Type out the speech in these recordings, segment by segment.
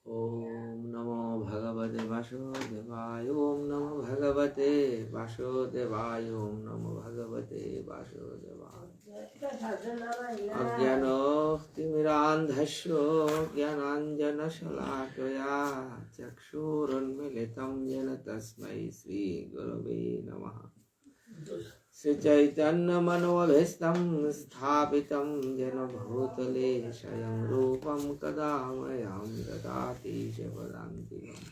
ओम नमो भगवते वासुदेवाय। ओम नमो भगवते वासुदेवाय। ओम नमो भगवते वासुदेवाय। अज्ञानतिमिरान्धस्य ज्ञानाञ्जनशलाकया चक्षुरुन्मीलितं येन तस्मै श्रीगुरवे नमः। श्रीचैतन्यमनोभीष्टं स्थापितं येन भूतले स्वयं रूपं कदा मह्यं ददाति पदान्तिकम्।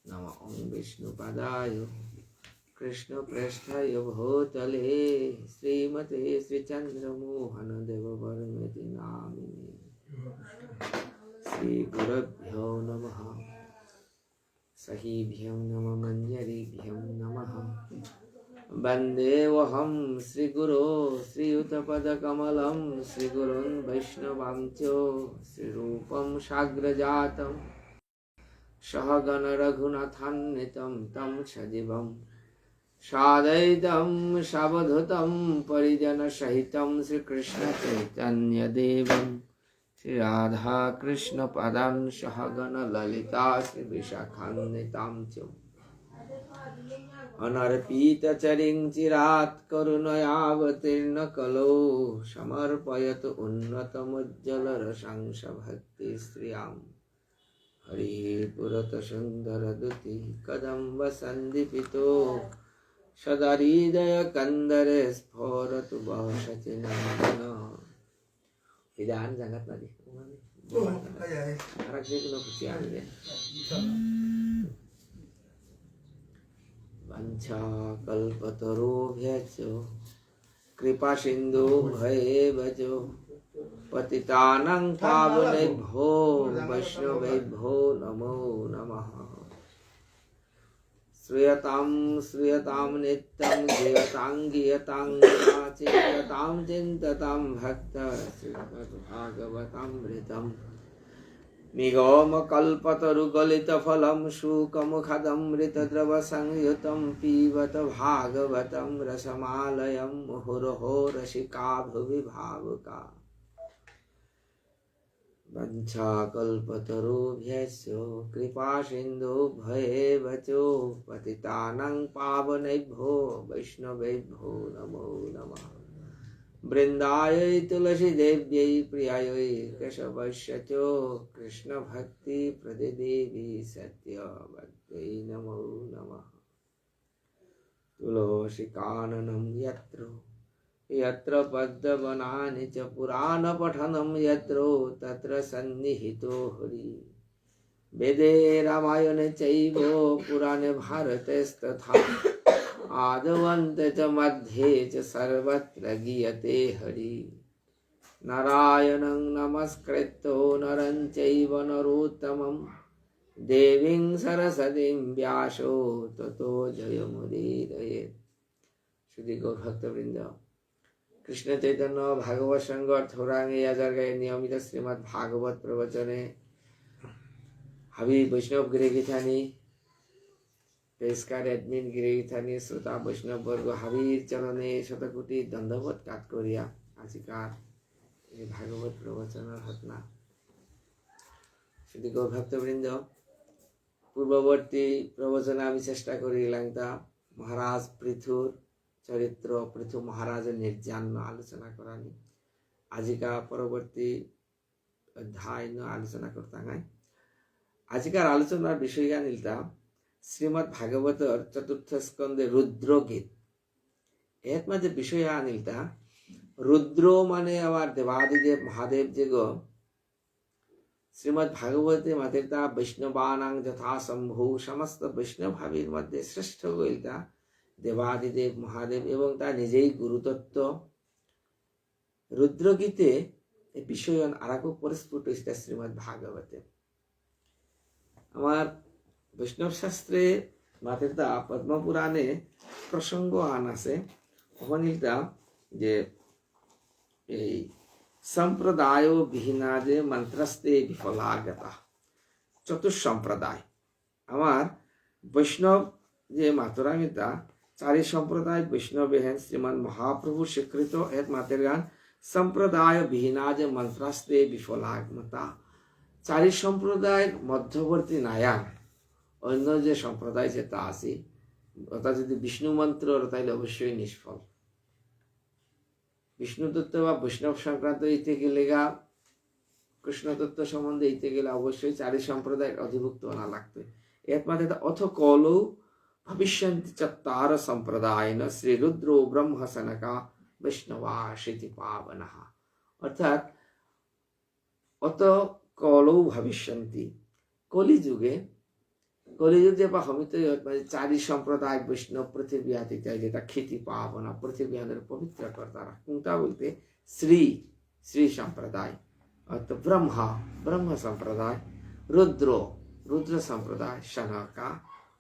नमो ॐ विष्णुपदाय कृष्णप्रेष्ठाय भूतले श्रीमते श्रीचन्द्रमोहनदेववर्मेति नामिने। श्रीगुरुभ्यो नमः। सहीभ्यं नमः मञ्जरीभ्यं नमः। वन्देऽहं श्रीगुरो श्रीयुतपदकमलं श्रीगुरुन् वैष्णवांश्च श्रीरूपं साग्रजातं सहगण रघुनाथान्वितं तं सजीवं साद्वैतं सावधूतं परिजनसहितं श्रीकृष्णचैतन्यदेवं श्रीराधाकृष्णपादान् सहगण ललिता श्रीविशाखान्वितां च अनर्पितचरिं चिरात् करुणयावतीर्ण कलो समर्पयतु उन्नतमुज्ज्वलरसांस भक्तिश्रियां। हरिः पुरतसुन्दरदुति कदम्बसन्दीपितो सदा हृदयकन्दरे स्फुरतु वः सचिनन्दनः। हिदान सांगत ना वंशाकल्पतरुभ्यश्च कृपासिन्धुभ्येव च पतितानां पावनेभ्यो वैष्णवेभ्यो नमो नमः। श्रूयतां नित्यं गीयतां चिन्ततां भक्तः श्रीमद्भागवतामृतम्। निगमकल्पतरुगलितफलं शुकमुखदमृतद्रवसंयुतं पिबत भागवतं रसमालयं मुहुरहो रसिका भुवि भावुका। वंशाकल्पतरुभ्यश्च कृपासिन्धुभ्येव च पतितानां पावनेभ्यो वैष्णवेभ्यो नमो नमः। वृन्दायै तुलसीदेव्यै प्रियायै केशवस्य च कृष्णभक्तिप्रददेवी सत्यवत्यै नमो नमः। तुलसीकाननं यत्र यत्र पद्मवनानि च पुराणपठनं यत्र तत्र सन्निहितो हरिः। वेदे रामायणे चैव पुराणे भारतेस्तथा आद्यन्ते च मध्ये च सर्वत्र गीयते हरिः। नारायणं नमस्कृत्य नरं चैव नरोत्तमं देवीं सरस्वतीं व्यासो ततो जयमुदीरयेत्। श्री गौरभक्तवृंद, कृष्ण चैतन्य भागवत संघ थोरांगे याजारगाए नियमित श्रीमद् भागवत प्रवचने हावी वैष्णव गिरिगिथानी पेशकार एडमिन गिरिगिथानी श्रोता वैष्णव वर्ग हावीर चरणे शतकोटी दंडवत काट करिया आजिकार এই ভাগবত প্রবচনের ঘটনা। শ্রী গৌরভক্তবৃন্দ, পূর্ববর্তী প্রবচনে আমি চেষ্টা করিলাম তা মহারাজ পৃথুর চরিত্র, পৃথু মহারাজের নির্যান্ন আলোচনা করানি। আজিকা পরবর্তী অধ্যায় আলোচনা করতাম। আজিকার আলোচনার বিষয় আনিলতা শ্রীমদ্ ভাগবতর চতুর্থ স্কন্ধে রুদ্র গীত। এর মাঝে বিষয় আনিলতা রুদ্র মানে আবার দেবাদিদেব মহাদেব যে গো শ্রীমদ্ ভাগবতে মাতেরতা বৈষ্ণবানাং যথা শম্ভু সমস্ত বৈষ্ণব ভাবের মধ্যে শ্রেষ্ঠ গইলতা দেবাদিদেব মহাদেব এবং তার নিজেই গুরুতত্ত্ব। রুদ্রগীতে এই বিষয় আরেক পরিস্ফুট হয়েছে শ্রীমদ্ ভাগবতে। আমার বৈষ্ণব শাস্ত্রে মাতেরতা পদ্মপুরাণে প্রসঙ্গ আন আছে ওখানিলতা যে এই সম্প্রদায় বিহীনা যে মন্ত্রস্তে বিফলাগতা চতুঃসম্প্রদায়। আমার বৈষ্ণব যে মাতরাঙ্গিতা চারি সম্প্রদায় বৈষ্ণব হেন শ্রীমান মহাপ্রভু স্বীকৃত এক মাতের গান সম্প্রদায় বিহীনা যে মন্ত্রস্তে বিফলাগমতা। চারি সম্প্রদায়ের মধ্যবর্তী নায়ান অন্য যে সম্প্রদায় যেটা আছে ওটা যদি বিষ্ণু মন্ত্র তাহলে অবশ্যই নিষ্ফল। বিষ্ণু তত্ত্ব বা বৈষ্ণব সংক্রান্ত ইতে গেলে গা কৃষ্ণ তত্ত্ব সম্বন্ধে ইতে গেলে অবশ্যই চারি সম্প্রদায়ের অধিভুক্ত না লাগবে। এর মধ্যে অথ কলৌ ভবিষ্যন্তি চত্বার সম্প্রদায়ন শ্রীরুদ্র ব্রহ্ম সনকা বৈষ্ণবা শিতি পাবনঃ। অর্থাৎ অত কলৌ ভবিষ্যন্তি, কলিযুগে বা হমিত চারি সম্প্রদায় বৈষ্ণব পৃথিবী আদিতে যেটা খ্যাতি পাবনা, পৃথিবী আমাদের পবিত্র কর্তারা কোনটা বলতে শ্রী সম্প্রদায় অর্থাৎ ব্রহ্ম সম্প্রদায়, রুদ্র সম্প্রদায়, সনকা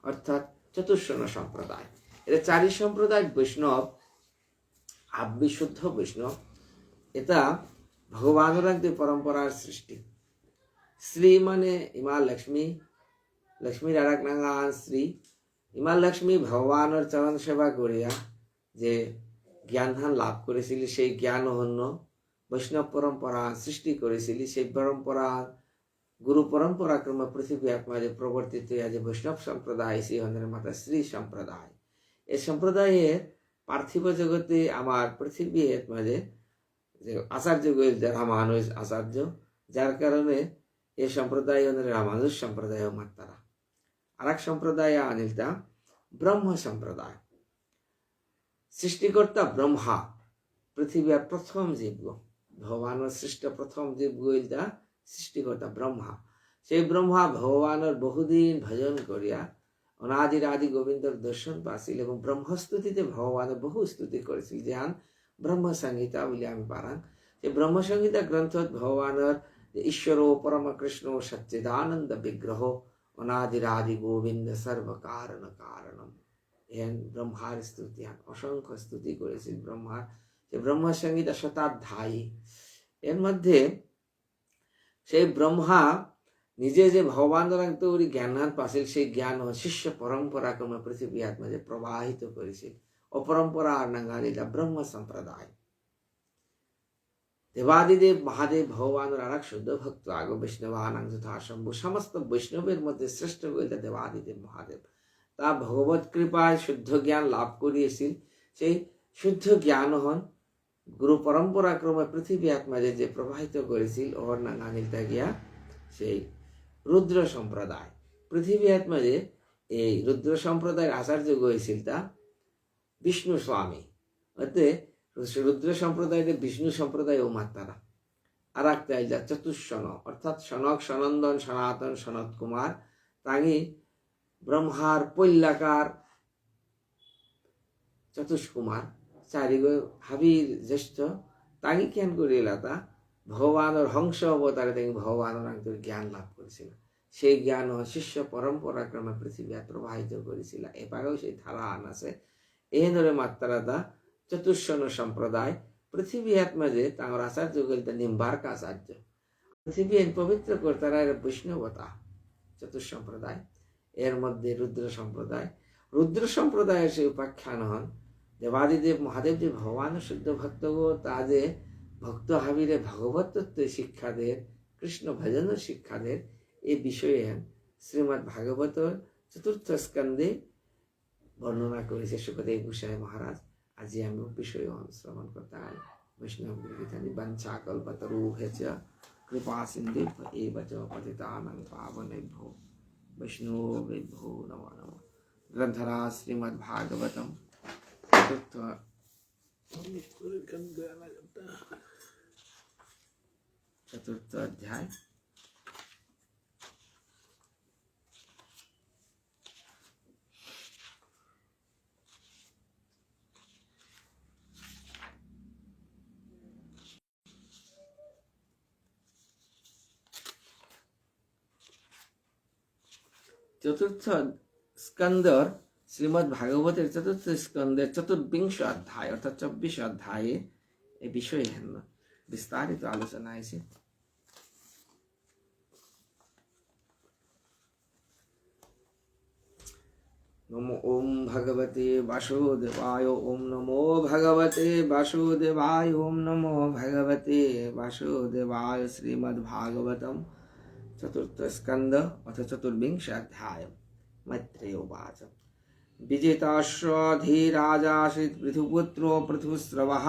অর্থাৎ চতুর্শন সম্প্রদায়। এটা চারি সম্প্রদায় বৈষ্ণব বিশুদ্ধ বৈষ্ণব, এটা ভগবানের পরম্পরার সৃষ্টি। শ্রী মানে ইমা লক্ষ্মী, লক্ষ্মীর আর এক নাম শ্রী। ইমা লক্ষ্মী ভগবানের চরণ সেবা করিয়া যে জ্ঞান ধান লাভ করেছিলি, সেই জ্ঞান অন্য বৈষ্ণব পরম্পরা সৃষ্টি করেছিলি, সেই পরম্পরা গুরু পরম্পরা ক্রমে পৃথিবী মাঝে প্রবর্তিত যে বৈষ্ণব সম্প্রদায়, সেই মাতা শ্রী সম্প্রদায়। এই সম্প্রদায়ের পার্থিব জগতে আমার পৃথিবীর মাঝে যে আচার্য রামানুজ আচার্য, যার কারণে এই সম্প্রদায় রামানুজ সম্প্রদায় মাত্রা। আর এক সম্প্রদায় আনিলতা ব্রহ্ম সম্প্রদায়। সৃষ্টিকর্তা ব্রহ্মা, পৃথিবীর প্রথম জীব, ভগবানের সৃষ্ট প্রথম জীব গইলতা সৃষ্টিকর্তা ব্রহ্মা। সেই ব্রহ্মা ভগবানের বহুদিন ভজন করিয়া অনাদির আদি গোবিন্দর দর্শন পাছিল এবং ব্রহ্মস্তুতিতে ভগবানের বহু স্তুতি করেছিল, যেহান ব্রহ্মসংহিতা বলে আমি পারাং। যে ব্রহ্মসংহিতা গ্রন্থ ভগবানের ঈশ্বর পরম কৃষ্ণ সচ্চিদানন্দ বিগ্রহ অনাদির আদি গোবিন্দ সর্ব কারণ কারণম, এন ব্রহ্মার স্তুতি অসংখ্য স্তুতি করেছিল ব্রহ্মার। যে ব্রহ্মসংহিতা শতাধ্যায়ী, এর মধ্যে সেই ব্রহ্মা নিজে যে ভগবানের জ্ঞান পাছিল, সেই জ্ঞান শিষ্য পরম্পরা ক্রমে পৃথিবী মাঝে প্রবাহিত করেছিল। অপরম্পরা আর নাঙ্গালিলা ব্রহ্ম সম্প্রদায়। দেবাদিদেব মহাদেব ভগবানের আর এক শুদ্ধ ভক্ত আগ বৈষ্ণবানাং যথাশম্ভু, সমস্ত বৈষ্ণবের মধ্যে শ্রেষ্ঠ বলতে দেবাদিদেব মহাদেব। তা ভগবত কৃপায় শুদ্ধ জ্ঞান লাভ করিয়েছিল। সেই শুদ্ধ জ্ঞান হন গুরু পরম্পরা ক্রমে পৃথিবী মাঝে যে প্রবাহিত করেছিল, ওর নাঙ্গালিলতা গিয়া সেই রুদ্র সম্প্রদায়। পৃথিবী মাঝে এই রুদ্র সম্প্রদায়ের আচার্য হয়েছিল তা বিষ্ণু স্বামী। অর্থাৎ রুদ্র সম্প্রদায় বিষ্ণু সম্প্রদায় ও মাত্রা। আর একটা চতুর্শন অর্থাৎ সনক, সনন্দন, সনাতন, সনত কুমার, তাঙ্গি ব্রহ্মার পৈল্যাকার চতুষ্কুমার, চারিগো হাবির জ্যেষ্ঠ, তাঙ্গি কেন করিলা তা ভগবানের হংস অবতারে তাঙ্গি ভগবানের জ্ঞান লাভ করেছিল। সেই জ্ঞান শিষ্য পরম্পরা ক্রমে পৃথিবী প্রবাহিত করেছিল। এবারেও সেই ধারা আনাছে এই ধরে মাত্রাটা চতুর্শন সম্প্রদায়। পৃথিবী মাঝে তাঁর আচার্য বলতে নিম্বার্ক আচার্য। পৃথিবী পবিত্র কর্তারা বৈষ্ণবতা চতুর্সম্প্রদায়। এর মধ্যে রুদ্র সম্প্রদায়। রুদ্র সম্প্রদায়ের সেই উপাখ্যান হন দেবাদিদেব মহাদেব যে ভগবান শুদ্ধ ভক্ত, তা যে ভক্ত হাবিরে ভগবত তত্ত্ব শিক্ষাদের, কৃষ্ণ ভজনের শিক্ষাদের, এই বিষয়ে শ্রীমদ্ ভাগবত চতুর্থ স্কন্ধে বর্ণনা করেছে সুখদেব গোসাই মহারাজ। আজি আমি বিষয় শ্রবণ করতাম। বৈষ্ণব গীতানি বাঞ্ছা কল্পতরুভ্যশ্চ কৃপা সিন্ধুভ্য এব চ পতিতানাং পাবনেভ্যো বৈষ্ণবেভ্যো নমো নমঃ। গ্রন্থরাজ শ্রীমদ্ ভাগবতম চতুর্থ অধ্যায়। চতুর্থ স্কন্ধর শ্রীমদ্ ভাগবতের চতুর্থ স্কন্ধের চতুর্বিংশ অধ্যায় অর্থাৎ 24 অধ্যায়ে এই বিষয়ে বিস্তারিত আলোচনা আছে। নমো ওম ভগবতে বাসুদেবায়, ওম নমো ভগবতে বাসুদেবায়, ওম নমো ভগবতে বাসুদেবায়। শ্রীমদ্ ভাগবতম चतुर्थ स्कंद अथ चतुर्विंश अध्याय। मैत्रेय उवाच विजिताश्वधीराजासीत् पृथुपुत्रो पृथुस्रवः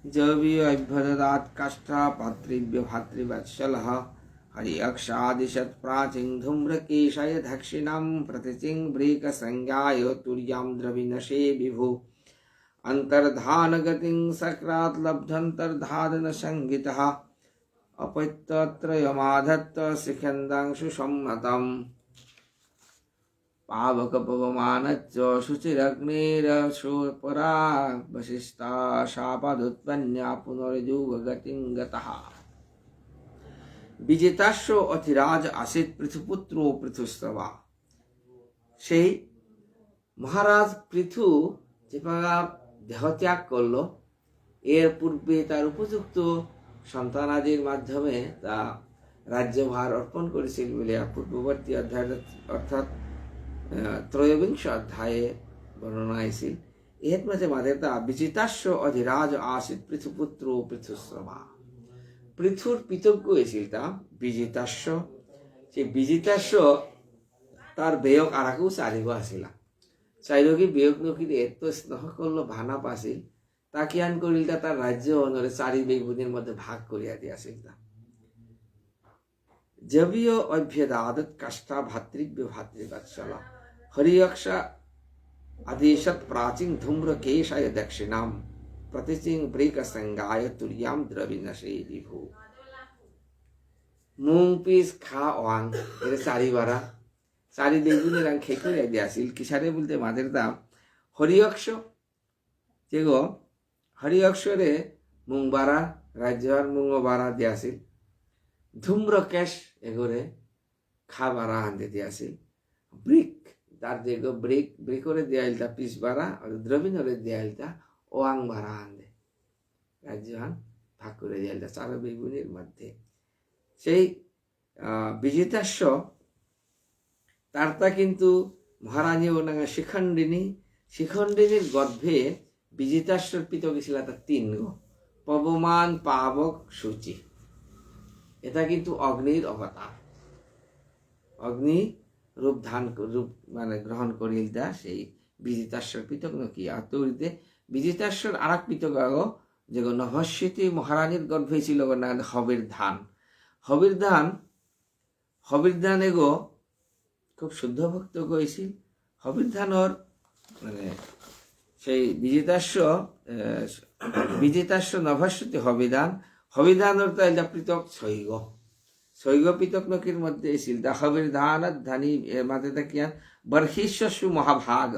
जवीयभ्यददात् काष्ठा पातृव्य भातृवत्सलः हरियक्षादिशत् प्राचीं धूम्रकेशाय दक्षिणां प्रतिचिङ्ब्रीकसंज्ञाय तुर्यां द्रविनशे विभु अन्तर्धानगतिं सक्रात् लब्धन्तर्धानसंहितः अपत्यत्रयमाधत्त शिखन्दांशु सम्मतम् पावकपवमानच्च शुचिरग्निरशोपरा वसिष्ठा शापादुत्पन्ना पुनर्युगगतिं गतः। বিজিতাশ্ব অধিরাজ আসিত পৃথুপুত্র পৃথুস্রবা। সেই মহারাজ পৃথু যে দেহত্যাগ করলো, এর পূর্বে তার উপযুক্ত সন্তানাদির মাধ্যমে তা রাজ্যভার অর্পণ করেছিল বলে পূর্ববর্তী অধ্যায় অর্থাৎ ত্রয়োবিংশ অধ্যায়ে বর্ণনা আইছিল। এর মাঝে তা বিজিতাশ্ব অধিরাজ আসিত পৃথুপুত্র পৃথুস্রবা। পৃথুর পিতজ্ঞ হয়েছিল তা বিজিতাশ্ব। সে বিজিতাশ্ব তার বেয়ক আরাকেও চারিব আসিল। চাইরকি বেয়ক নকিরে এত স্নেহ করলো ভানা পাছিল, তাকে আন করিল তার রাজ্য অনরে চারি বেগুনের মধ্যে ভাগ করিয়া দিয়াছিল। জবীয় অভ্যদাদত কাষ্ঠা ভাতৃব্য ভাতৃবৎসলা হরিয়ক্ষা আদেশত প্রাচীন ধূম্রকেশায় দক্ষিণাম प्रतिचिंग ब्रेक संगाय तुर्याम द्रविनशे विभु। मूंग पीस खा ओंग এর চারিবারা চারি বেগুনের রং খেকে দিয়াছিল। কিসারে বলতে মাদের দাম হরিয়ক্ষ যে গো হরিয়ক্ষরে মুংবারা রাজ্যর মুংবারা দিয়াছিল। ধূম্রকেশ এগোরে খাবারা আনতে দিয়াছিল। ব্রিক তার যে গো ব্রেক ব্রেকরে দিয়াইলতা পিস বারা আর দ্রবিনরে দিয়াইলতা ওয়াং ভাড়া আনবে রাজ্যহান ভাগ করে দিয়াল চার বেগুনের মধ্যে। সেই বিজিতাশ্ব তারটা কিন্তু মহারানী ও নাঙ্গা শিখণ্ডিনীর গর্ভে বিজিতাশ্বর পিতক ছিল তার 3 গো পবমান পাবক সূচি। এটা কিন্তু অগ্নির অবতার, অগ্নি রূপ মানে গ্রহণ করিল তা সেই বিজিতাশ্বর পিতক নকি। আর তৈরিতে বিজিতাশ্বর আর এক পিতক যে নভস্বতী মহারানীর গর্ভে ছিল হবির ধান এগো খুব শুদ্ধ ভক্ত গেছিল। হবির ধানর মানে সেই বিজিতাশ্ব নভস্বতী হবিধানর তো এটা পৃথক শৈগ পিতক নকির মধ্যে ছিল তা হবির ধান ধানী এর মাঝে দেখিয়ান বর্হিষ্যসু মহাভাগ।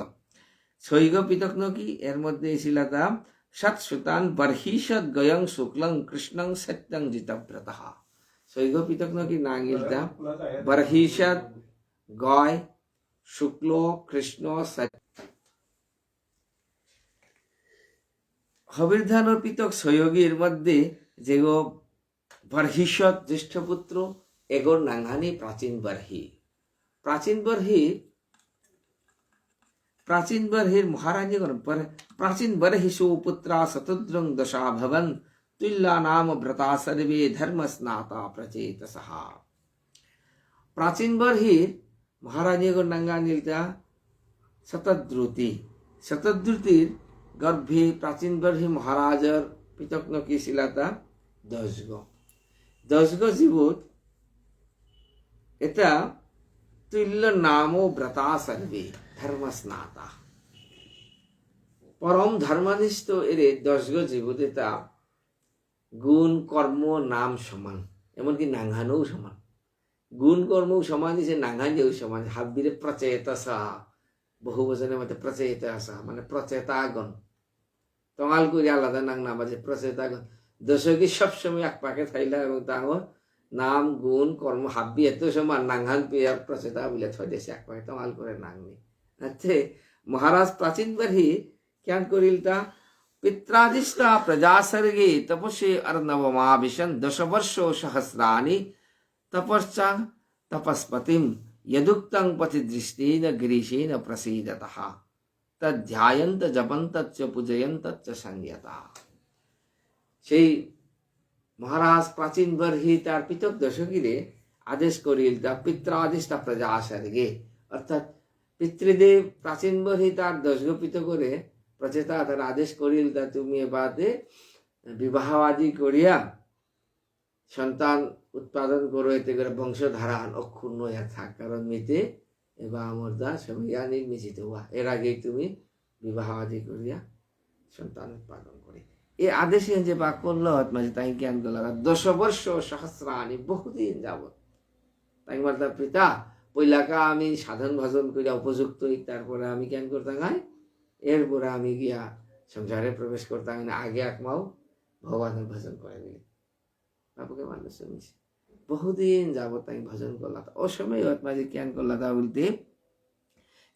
শৈগ পিতক নকি এর মধ্যে ছিল তা সৎসুতান বর্হিষদ গয়ং শুক্লং কৃষ্ণং সত্যং জিতব্রতঃ। শৈগ পিতক নকি নাঙ্গিল তা বর্হিষদ গয় শুক্ল কৃষ্ণ সত্য। হবির্ধানর পিতক সৈয়গীর মধ্যে যে গো বর্হিষদ জ্যেষ্ঠ পুত্র এগোর নাঙ্গানি प्राचीन बर्हिर महाराज प्राचीन बर्हिषु पुत्रा सतुद्रं दशा भवन तुल्ला नाम व्रता सर्वे धर्म स्नाता प्रचेतसः। प्राचीन बर्हिर महाराज को नंगा नीलता शतद्रुतिर गर्भे प्राचीन बर्हि महाराजर पितक नकी शिलाता 10 गो जीवुत এটা তুল্য নামো ব্রতা সর্বে ধর্ম স্নাতা। পরম ধর্মনিষ্ঠ এর 10 গো জীবদেতা গুণ কর্ম নাম সমান, এমনকি নাঙ্গানও সমান। গুণ কর্ম সমান যে নাঙ্গানেও সমান। হাব্বিরে প্রচেতসা বহু বচনের মধ্যে প্রচেতসা মানে প্রচেতাগণ তঙাল করে আলাদা নাং নাম আছে প্রচেতাগণ। দশকে সবসময় এক পাকে থাইলা এবং তাঙ্গর নাম গুণ কর্ম হাব্বি এত সমান নাঙ্গান পেয়ার প্রচেতা বলে থই দেশে এক পাকে তঙাল করে নাংনি। আচ্ছা মহারাজ প্রাচীন বারহি ক্যান করিল তা পিত্রাদিষ্টা প্রজা सर्गे तपसे अर्णवमाभिशन 10 वर्ष सहस्राणि तपश्चा तपस्पतिम यदुक्तं पतिदृष्टेन गिरीशेन प्रसीदतः तद्ध्यायन्त जपन्त च पूजयन्त च संयता। সেই মহারাজ প্রাচীন বর্হি তার পিতক দশকীরে আদেশ করিল তা পিত্রাদিষ্টা প্রজা আসার্গে, অর্থাৎ পিতৃদেব প্রাচীন বহি তার দশগোপিত করে প্রচেতা তার আদেশ করিল তা তুমি এবারে বিবাহ আদি করিয়া সন্তান উৎপাদন করো, এতে করে বংশধারা অক্ষুণ্ণ হইয়া থাক, কারণ মিতে এবার আমরদা সমিয়া নির্মিত হওয়া, এর আগেই তুমি বিবাহ আদি করিয়া সন্তান উৎপাদন করি। এই আদেশে যে বা করলো মাঝে তাই জ্ঞান করল 10 বর্ষ সহস্রানি, বহুদিন যাবত তাই মাতা পিতা পৈলাকা আমি সাধন ভজন করিয়া উপযুক্ত হই, তারপরে আমি জ্ঞান করতাম গাই, এরপরে আমি গিয়া সংসারে প্রবেশ করতাম না, আগে একমাও ভগবানের ভজন করে নিলি বাপুকে মানুষ শুনেছি বহুদিন যাবত আমি ভজন করলাম। ও সময় মাঝে জ্ঞান করলা তা বলতে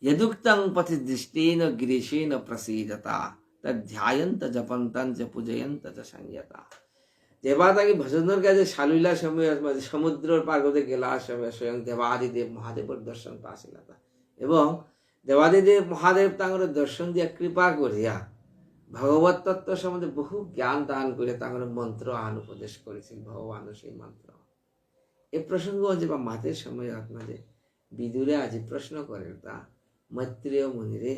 यदुक्तं पथि दृष्टेन गिरीशेन प्रसीदता तध्यायन्त जपन्तञ्च पूजयन्त च संयता। দেবাদাকে ভজনের কাজে সালুইলা সময় মাঝে সমুদ্রের পার্বতে গেলা সময় স্বয়ং দেবাদিদেব মহাদেবের দর্শন পাইছিল, এবং দেবাদিদেব মহাদেব তাঙ্গর দর্শন দিয়া কৃপা করিয়া ভগবত তত্ত্ব সম্বন্ধে বহু জ্ঞান দান করে তাঙ্গর মন্ত্র আন উপদেশ করেছিল ভগবানের সেই মন্ত্র। এই প্রসঙ্গ যে বা মাতের সময় মাঝে বিদুরে আজি প্রশ্ন করেন তা মৈত্রেয় মুনিরে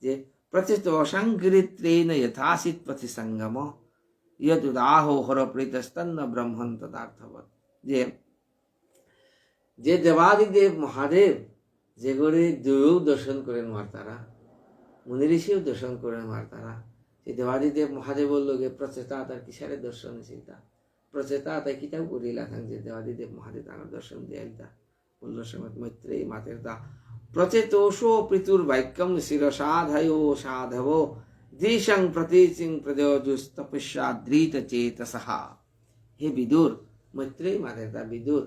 যে প্রচিত অসংকৃত্রেণ যথাসিত পথি সঙ্গম ইয়দুদাহো হরপ্রীতস্তন্ন ব্রহ্মণ তদার্থবৎ, যে দেবাদিদেব মহাদেব যে করে দেবও দর্শন করেন মার তারা, মুনি ঋষিও দর্শন করেন মার তারা, সেই দেবাদিদেব মহাদেব বললো গে প্রচেতা তার কিসারে দর্শন চিন্তা প্রচেতা তাই কিতাব করিলা থাক যে দেবাদিদেব মহাদেব তার দর্শন দিয়ালতা বললো সময় মৈত্রেয়ী মাতের দা প্রচেতোষো পৃথুর বাক্যম শিরসাধয় সাধব দিশং প্রতীচিং প্রযোজুস্তপস্যাদ্রীত চেতসহা। হে বিদুর, মৈত্রেয়ী মাতের দা বিদুর,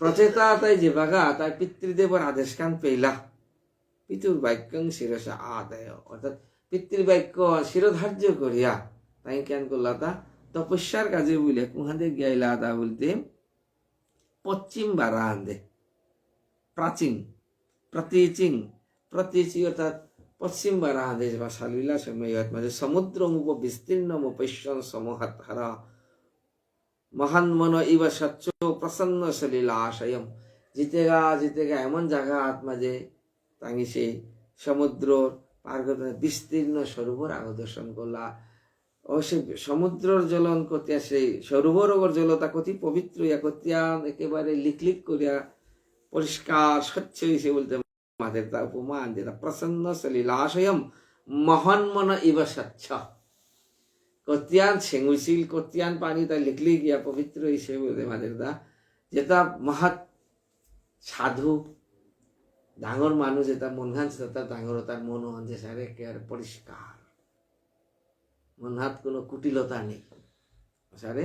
প্রচেতা তাই যে বাগা তাই পিতৃদেবর আদেশ কান পেলা পিতুর বাক্যং শিরসা আদায়, অর্থাৎ পিতৃবাক্য শিরোধার্য করিয়া তাই কেন করলা তা তপস্যার কাজে বলে কুহাদে গিয়াইলা তা বলতে পশ্চিম বারান্দে প্রাচীন প্রতীচিং প্রতীচি অর্থাৎ পশ্চিম বারান্দে বা সালুইলা সময় মানে সমুদ্রমুপ বিস্তীর্ণমুপৈশ্যন সমহাতহারা মহান্মন ইব স্বচ্ছ প্রসন্ন সলীলাশয়ম। জিতেগা এমন জায়গা মাঝে তাঙ্গি সেই সমুদ্র পার বিস্তীর্ণ সরোবর আগ দর্শন করলা, ও সে সমুদ্রর জলন কতিয়া সেই সরোবর জলতা কতি পবিত্র ইয়া কতিয়া একেবারে লিকলিক করিয়া পরিষ্কার স্বচ্ছ হয়েছে বলতে মাদের তা উপমান যেটা প্রসন্ন সলীলাশয়ম মহান্মন ইব স্বচ্ছ, কতিয়ান ছেঙুছিল কতিয়ান পানি তা লিকলি গিয়া পবিত্র হিসেবে বলতে মাদের দা যেটা মহৎ সাধু ডাঙর মানুষ যেটা মন হানছে তার ডাঙর তার মন হানছে সারে একেবারে পরিষ্কার, মন হাত কোনো কুটিলতা নেই, সারে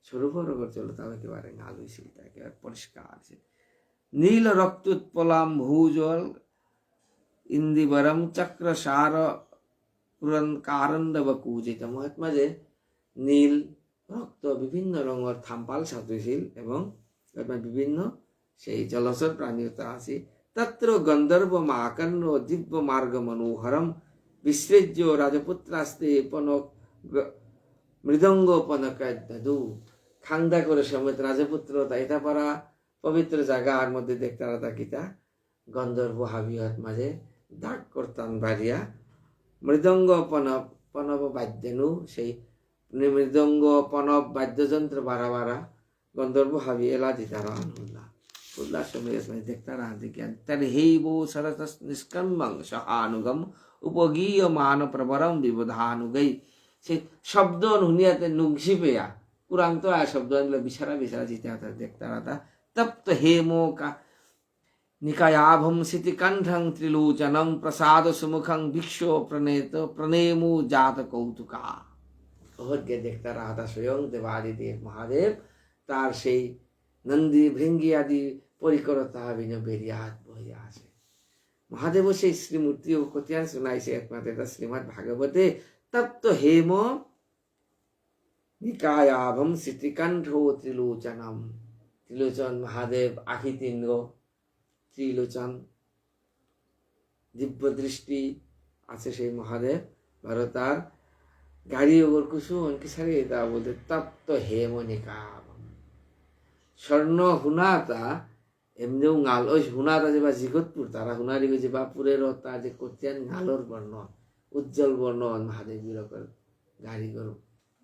সরোবর চলতা একেবারে আলুইছিল একেবারে পরিষ্কার নীল রক্তোৎপলাম ভূজল ইন্দিবরম চক্র সার কারণ্ডব কুজিত। মহাত্মা যে নীল রক্ত বিভিন্ন রঙের থাম্পাল সাজুছিল এবং বিভিন্ন সেই জলচর প্রাণীতা আছে, তত্র গন্ধর্ব মাকর্ণ দিব্য মার্গ মনোহরম বিসৃজ্য রাজপুত্রাস্তে পনক মৃদঙ্গ পনকু। খান্দা করে সমেত রাজপুত্র এটা পারা পবিত্র জায়গার মধ্যে দেখতে কিতা গন্ধর্ব হাবিয়ত মাঝে দাগ করতাম বাড়িয়া মৃদঙ্গ পনব পনব বাদ্যানু, সেই মৃদঙ্গ পনব বাদ্যযন্ত্র বাড়া বাড়া গন্ধর্ব হাবি এলা দিতারা আনুল্লাহ উল্লাস সময় দেখতারা দেখেন তার হেবো সরস নিষ্কম্বং সহানুগম উপগীয় মান প্রবরম বিবোধানুগৈ। সেই শব্দ নুনিয়াতে নুগসি পেয়া কুরাং তো আর শব্দ বিছারা বিছারা জিতে দেখতারা তা তপ্ত হেমো কা নিকায়াভম সিতিকণ্ঠং ত্রিলোচনম প্রসাদ সুমুখং ভিক্ষো প্রণেত প্রণেমু জাত কৌতুকা। ওহরকে দেখতে রাহা স্বয়ং দেবাদিদেব মহাদেব তার সেই নন্দী ভৃঙ্গি আদি পরিকরতা ভিন্ন বেরিয়া হাত বহিয়া আসে। মহাদেব সেই শ্রীমূর্তি ও কতিয়ান শুনাইছে একমাত্র শ্রীমৎ ভাগবতে তপ্ত হেম নিকায়াভম সিতিকণ্ঠ ত্রিলোচনম। ত্রিলোচন মহাদেব আখি তিন ত্রিলোচন দিব্য দৃষ্টি আছে সেই মহাদেব ভারতার গাড়ি ওর কুসুম কিসারে তা বলতে তপ্ত হেম নিকায়াভম। স্বর্ণ হুনাতা এমনিও ঙাল ওই হুনার আছে বা জিগতপুর তারা হুনারি হয়েছে বা পুরের তা যে করতেন ঙালর বর্ণ উজ্জ্বল বর্ণ মহাদেব বিরকর গাড়ি গরু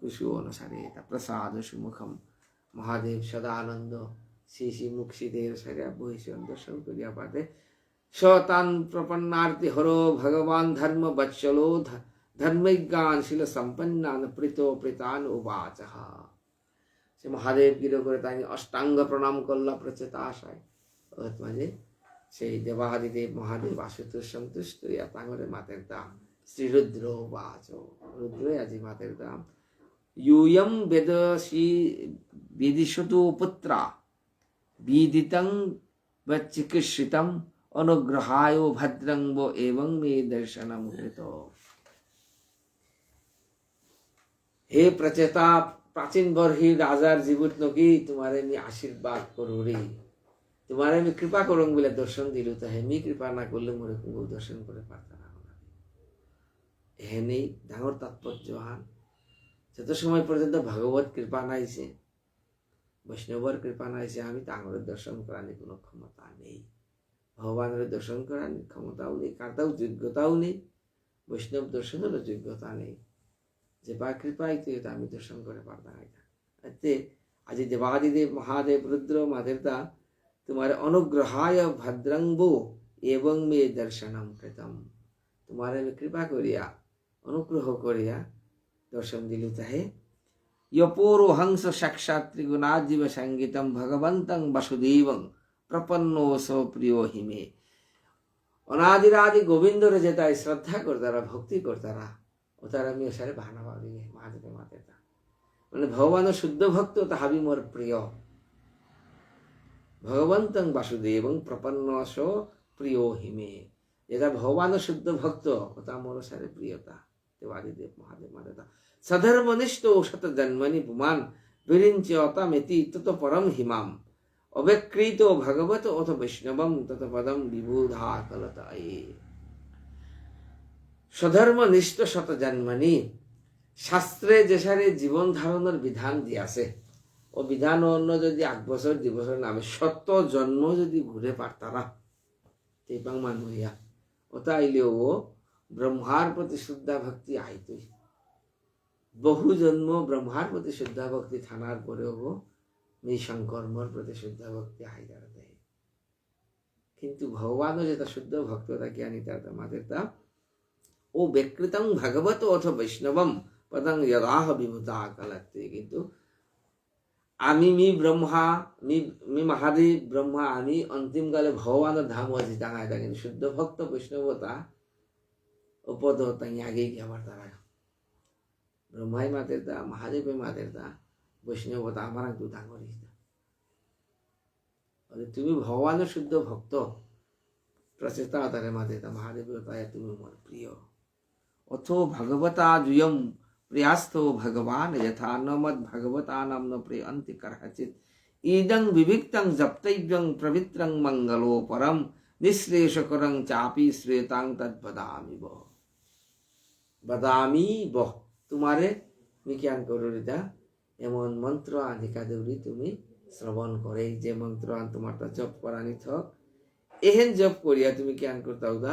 কুশু অনুসারে তা প্রসাদ সুমুখম মহাদেব সদা আনন্দ শ্রী শ্রী মুক্ষিদের সারিয়া বহিষ্য দর্শন করিয়া পাতে শতান প্রপন্নার্তি হরো ভগবান ধর্ম বৎসলো ধর্মজ্ঞান শিল সম্পন্নান প্রীত প্রীতান উবাচ সে মহাদেব গিরো করে তাই অষ্টাঙ্গ প্রণাম করলা প্রচেতা আশায় মানে সেই দেবাদিদেব মহাদেব আশুতোষ সন্তুষ্ট ইয়া তাঙ্গরে মাতের দাম শ্রীরুদ্র উবাচ রুদ্র আজি মাতের দাম यूयं वेदसी विदिशतु पुत्रा विदितं वचिकित्सितं अनुग्रहाय भद्रं वो एवं मे दर्शनम कृतो। हे प्रचेता प्राचीन बर्ही राजार जीवित नकी तुम्हारे मी आशीर्वाद करो रे तुम्हारे मी कृपा करूँ बोले दर्शन दिलु तो है मी कृपा ना करले मोरे को दर्शन करे पारता ना है नहीं डांगर तात्पर्यवान যত সময় পর্যন্ত ভগবত কৃপা নাইছে বৈষ্ণবর কৃপা নাইছে আমি তাঙ্গরের দর্শন করার কোনো ক্ষমতা নেই ভগবানের দর্শন করার ক্ষমতাও নেই কারটাও যোগ্যতাও নেই বৈষ্ণব দর্শনেরও যোগ্যতা নেই যে বা কৃপাই তো এটা আমি দর্শন করে পারতাম না এতে আজি দেবাদিদেব মহাদেব রুদ্র মাদেবতা তোমার অনুগ্রহায় ভদ্রঙ্গো এবং মে দর্শনম কৃতম তোমার আমি কৃপা করিয়া অনুগ্রহ করিয়া दर्शन दिलु तहे यपोरो हंस साक्षात् त्रिगुणाजीव संगीतम भगवंतं वसुदेवं प्रपन्नो सो प्रियो हिमे अनादिरादि गोविंद रे जेता श्रद्धा करतारा भक्ति करतारा ओतारा मी सारे भाना भावी महादेव मातेता माने भगवान शुद्ध भक्त ताहाबी मोर प्रिय भगवंतं वसुदेवं प्रपन्नो सो प्रियो हिमे जेता भगवान शुद्ध भक्त ओता मोर सारे प्रियता देवादिदेव महादेव माता सधर्मनिष्ठो शत जन्मनि पुमान विरिंच्यतामेति तत परम हिमाम अव्यक्रीतो भगवत अथ वैष्णवम तत पदम विबुधा कलताये सधर्मनिष्ठ शत जन्मनि शास्त्रे जेसारे जीवन धारणर विधान दियाছে ও বিধান অন্য যদি 8 বছর 2 বছর নামে শত জন্ম যদি ঘুরে পারতারা তেপাং মানুয়া ওটা আইলেও ब्रह्मार प्रति श्रद्धा भक्ति आईत बहु जन्म ब्रह्मार प्रति श्रद्धा भक्ति थानार पर निशंकर्मर प्रति श्रद्धा भक्ति आई दाঁড়াতে किंतु भगवान जेता शुद्ध भक्तता ज्ञानीता मादेता ओ व्यकृतं भगवत अथ वैष्णवम पदं यदाह विभूता कलते किंतु आमी मी ब्रह्मा मी महादेव ब्रह्मा आमी अंतिम काले भगवान धाम আজি দাঁড়ায় কিন্তু शुद्ध भक्त वैष्णवता उपद आगे क्या बढ़ता रहा ब्रह्माई मातेरता महादेव मातेरता वैष्णवता हमारा तू दांगरी और तुम्हें भगवान शुद्ध भक्त प्रचेता तारे मातेरता महादेवता तुम्हें मोर प्रिय अथो भगवता जुयम प्रियास्थो भगवान यथा न मद भगवता नाम न प्रियंति करहचित ईदं विविक्तं जप्तव्यं पवित्रं मंगलो परम निश्लेषकरं चापि श्रेतां तद्वदामि बो बदामी बह तुम्हारे ज्ञान करो रीता एमन मंत्र आधिका देवरी तुम्हें श्रवण करे जे मंत्र तुम्हारा जप करानी थक एहन जप करिया तुम्हें ज्ञान करता उदा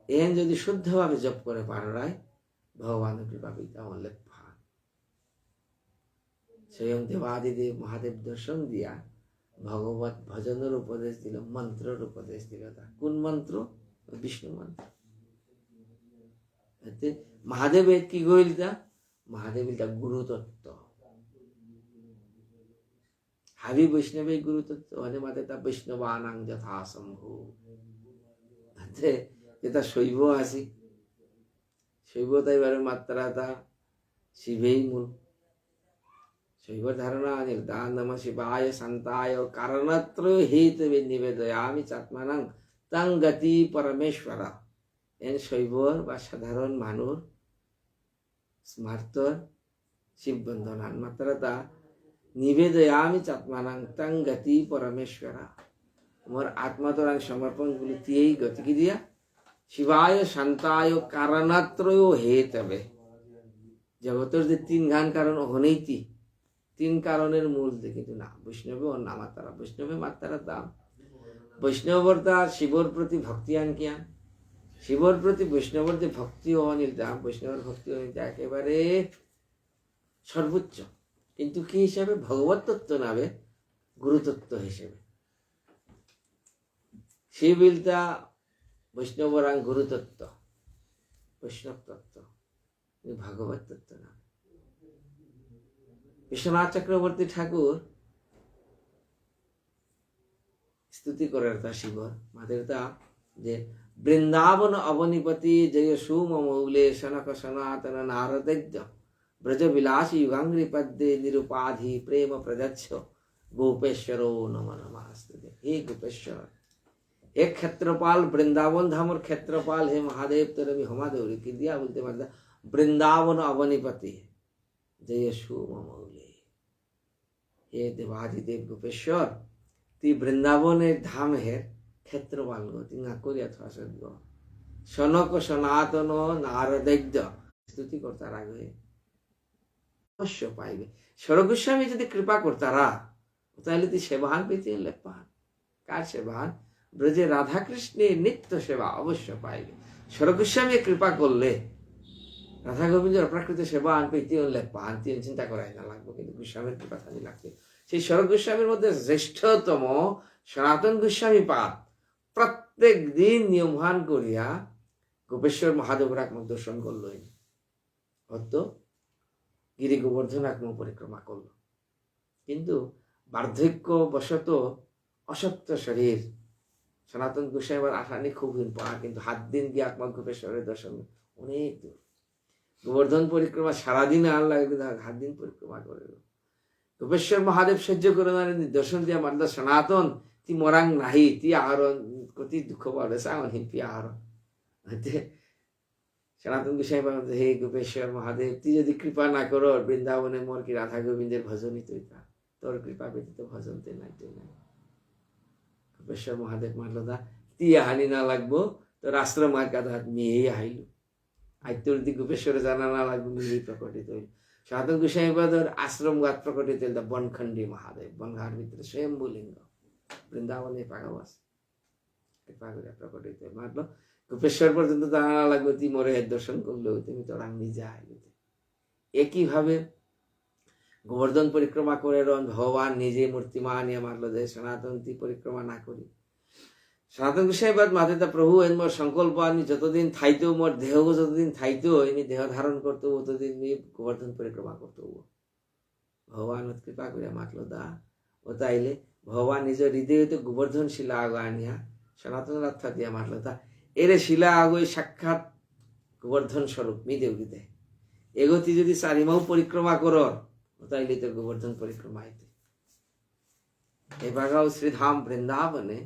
एहन यदि शुद्ध भावे जप करे पाराय भगवान कृपा पिता लेख भान स्वयं देवादिदेव महादेव दर्शन दिया भगवत भजनर उपदेश दिल मंत्र उपदेश दिल कौन मंत्र विष्णु मंत्र महादेव की गोइलता महादेव गुरु तत्व हावी वैष्णव गुरु तत्व अने मातेता वैष्णवानां यथा शंभु जेता शैव आसी शैवता एबारे मात्राता शिवेई मूल शैव धारणा निर्दान नमः शिवाय शांताय कारणत्रय हेतवे निवेदयामि चात्मानं तं गति परमेश्वर एन शैवर बा साधारण मानुर स्मार्तर शिव बंधनान मात्रता निवेदयामि चात्मानं तं गति परमेश्वर मोर आत्मा तो समर्पण गुलितियै गति की दिया शिवाय शांताय कारणत्रय हेतवे जगतर जे 3 गान कारण होनेইতি 3 কারণের মূল দেখি তো না বৈষ্ণবে ও নামাতারা বৈষ্ণবে মাত্রার দাম বৈষ্ণবতা শিবর প্রতি ভক্তি আনকিয়ান, শিবর প্রতি বৈষ্ণবর যে ভক্তি অনিলতা, বৈষ্ণবের ভক্তি অনিলতা একেবারে সর্বোচ্চ, কিন্তু কি হিসাবে? ভগবত তত্ত্ব নামে গুরুতত্ত্ব হিসেবে। শিবিলতা বৈষ্ণবরাং গুরুতত্ত্ব, বৈষ্ণব তত্ত্ব, ভাগবত তত্ত্ব না। বিশ্বনাথ চক্রবর্তী ঠাকুর স্তুতি করেন তা শিবর মাদেরতা যে বৃন্দাবন অবনিপতি জয় সুম মৌলে সনক সনাতন নারদজ্ঞ ব্রজ বিলাসী যুগাঙ্গ্রি পদ্মে নিরুপাধি প্রেম প্রদচ্ছ গোपेश्वरो नमो नमस्ते। हे गोपेश्वर, एक क्षेत्रपाल वृंदावन धाम और क्षेत्रपाल हे महादेव तेरे में हमादेव की दिया बोलते मतलब वृंदावन अवनिपति जय शुभ मौले। हे देवादिदेव गोपेश्वर, ती वृंदावনের ধাম হে ক্ষেত্রপাল গো, তিনা করিয়া থাসদ গো সনক সনাতন নারদজ্ঞ স্তুতি করতার আগে অবশ্য পাইবে। স্বরগোস্বামী যদি কৃপা করতারা তাহলে তুই সেবাহান পেতে লেপান। কার সেবাহান? ব্রজে রাধা কৃষ্ণের নিত্য সেবা অবশ্য পাইবে। স্বরগোস্বামী কৃপা করলে রাধা গোবিন্দের অপ্রাকৃত সেবা আন পেতে লেপান, তিন চিন্তা করাই না লাগবে, কিন্তু গোস্বামীর কৃপা থাকি লাগবে। সেই স্বরগোস্বামীর মধ্যে শ্রেষ্ঠতম সনাতন গোস্বামী পাদ প্রত্যেক দিন নিয়মহান করিয়া গোপেশ্বর মহাদেবের আত্ম দর্শন করল, অত গিরি গোবর্ধন আত্ম পরিক্রমা করল। কিন্তু বার্ধক্য বশত অশক্ত শরীর সনাতন গোস্বামীর আসানি খুব পাওয়া, কিন্তু হাত দিন গিয়ে আত্মা গোপেশ্বরের দর্শন অনেক দূর। গোবর্ধন পরিক্রমা সারাদিন আর লাগে, হাত দিন পরিক্রমা করে গোপেশ্বর মহাদেব সহ্য করে না দর্শন দিয়া মারদা সনাতন তি মরাং নাহি তি আহরণ কতি দুঃখ পাবে সামন হিপি আহরণ। সনাতন গোস্বামী বলতে, হে গোপেশ্বর মহাদেব, তুই যদি কৃপা না করো বৃন্দাবনে মোর কি রাধা গোবিন্দের ভজনই তৈতা, তোর কৃপা ব্যতীত ভজন তে নাই তুই নাই। গোপেশ্বর মহাদেব মারলো দা তি হানি না লাগবো, তোর আশ্রম আর কাদা মেয়েই আইল আই তোর দি গোপেশ্বরে জানা না লাগবো, মেয়েই প্রকটিত হইল। সনাতন গোস্বামী বাদর আশ্রম গাত প্রকটিত হইল বনখণ্ডী মহাদেব, বনঘাট ভিতরে স্বয়ম্ভুলিঙ্গ বৃন্দাবনে পাগাবাস কৃপা করে প্রকটিত হইল। মারলো গোপেশ্বর পর্যন্ত জানা না লাগবে, তুই মোরে দর্শন করলো, তুমি তোর নিজে আইল। একইভাবে গোবর্ধন পরিক্রমা করে ভগবান নিজে মূর্তিমান মারলো যে সনাতন তুই পরিক্রমা না করি। সনাতন গোস্বামী বাদ মাতে তা প্রভু এন মোর সংকল্প আনি যতদিন থাইতো, মোর দেহ যতদিন থাইতো, এমনি দেহ ধারণ করতো, ততদিন গোবর্ধন পরিক্রমা করতো। ভগবান কৃপা করে মাতলো দা ও তাইলে ভগবান নিজ হৃদয় হইতে গোবর্ধন শিলা আগো আনিয়া সনাতন রাত্রা দিয়া মারলো তা এরে শিলা আগোই সাক্ষাৎ গোবর্ধন স্বরূপ মি দেউরি দেয়। এগতি যদি চারিমাও পরিক্রমা করো তাইলে তো গোবর্ধন পরিক্রমা হইতে। এবাগাও শ্রীধাম বৃন্দাবনে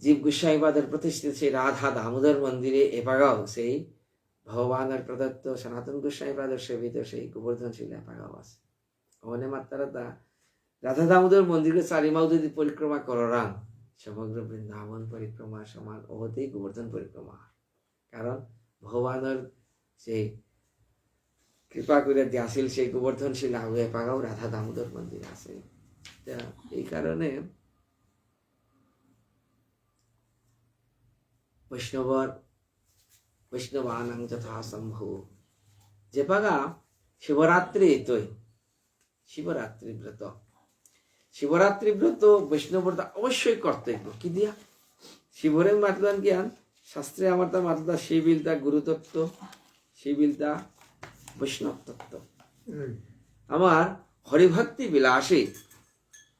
জীব গোস্বামীবাদের প্রতিষ্ঠিত সেই রাধা দামোদর মন্দিরে এবাগাও সেই ভগবানের প্রদত্ত সনাতন গোস্বামীবাদের সেবিত সেই গোবর্ধন শিলা এবাগাও আছে। ওখানে মাত্রা তা রাধা দামোদর মন্দিরে চারিমাও যদি পরিক্রমা করান সমগ্র বৃন্দাবন পরিক্রমা সমান ওহতেই গোবর্ধন পরিক্রমা। কারণ ভগবানের সেই কৃপা করে দিয়াছিল সেই গোবর্ধন শিলা হয়ে পাগাও রাধা দামোদর মন্দির আছে। এই কারণে বৈষ্ণবানাং যথা সম্ভব যে পাগা শিবরাত্রি তৈ শিবরাত্রি ব্রত, শিবরাত্রি ব্রত বৈষ্ণবতা অবশ্যই কর্তব্য। কি দিয়া শিবরের মাতদান জ্ঞান শাস্ত্রে আমার তা মাতদা শিবিলতা গুরুতত্ত্ব, শিবিলতা বৈষ্ণব তত্ত্ব। আমার হরিভক্তি বিলাসী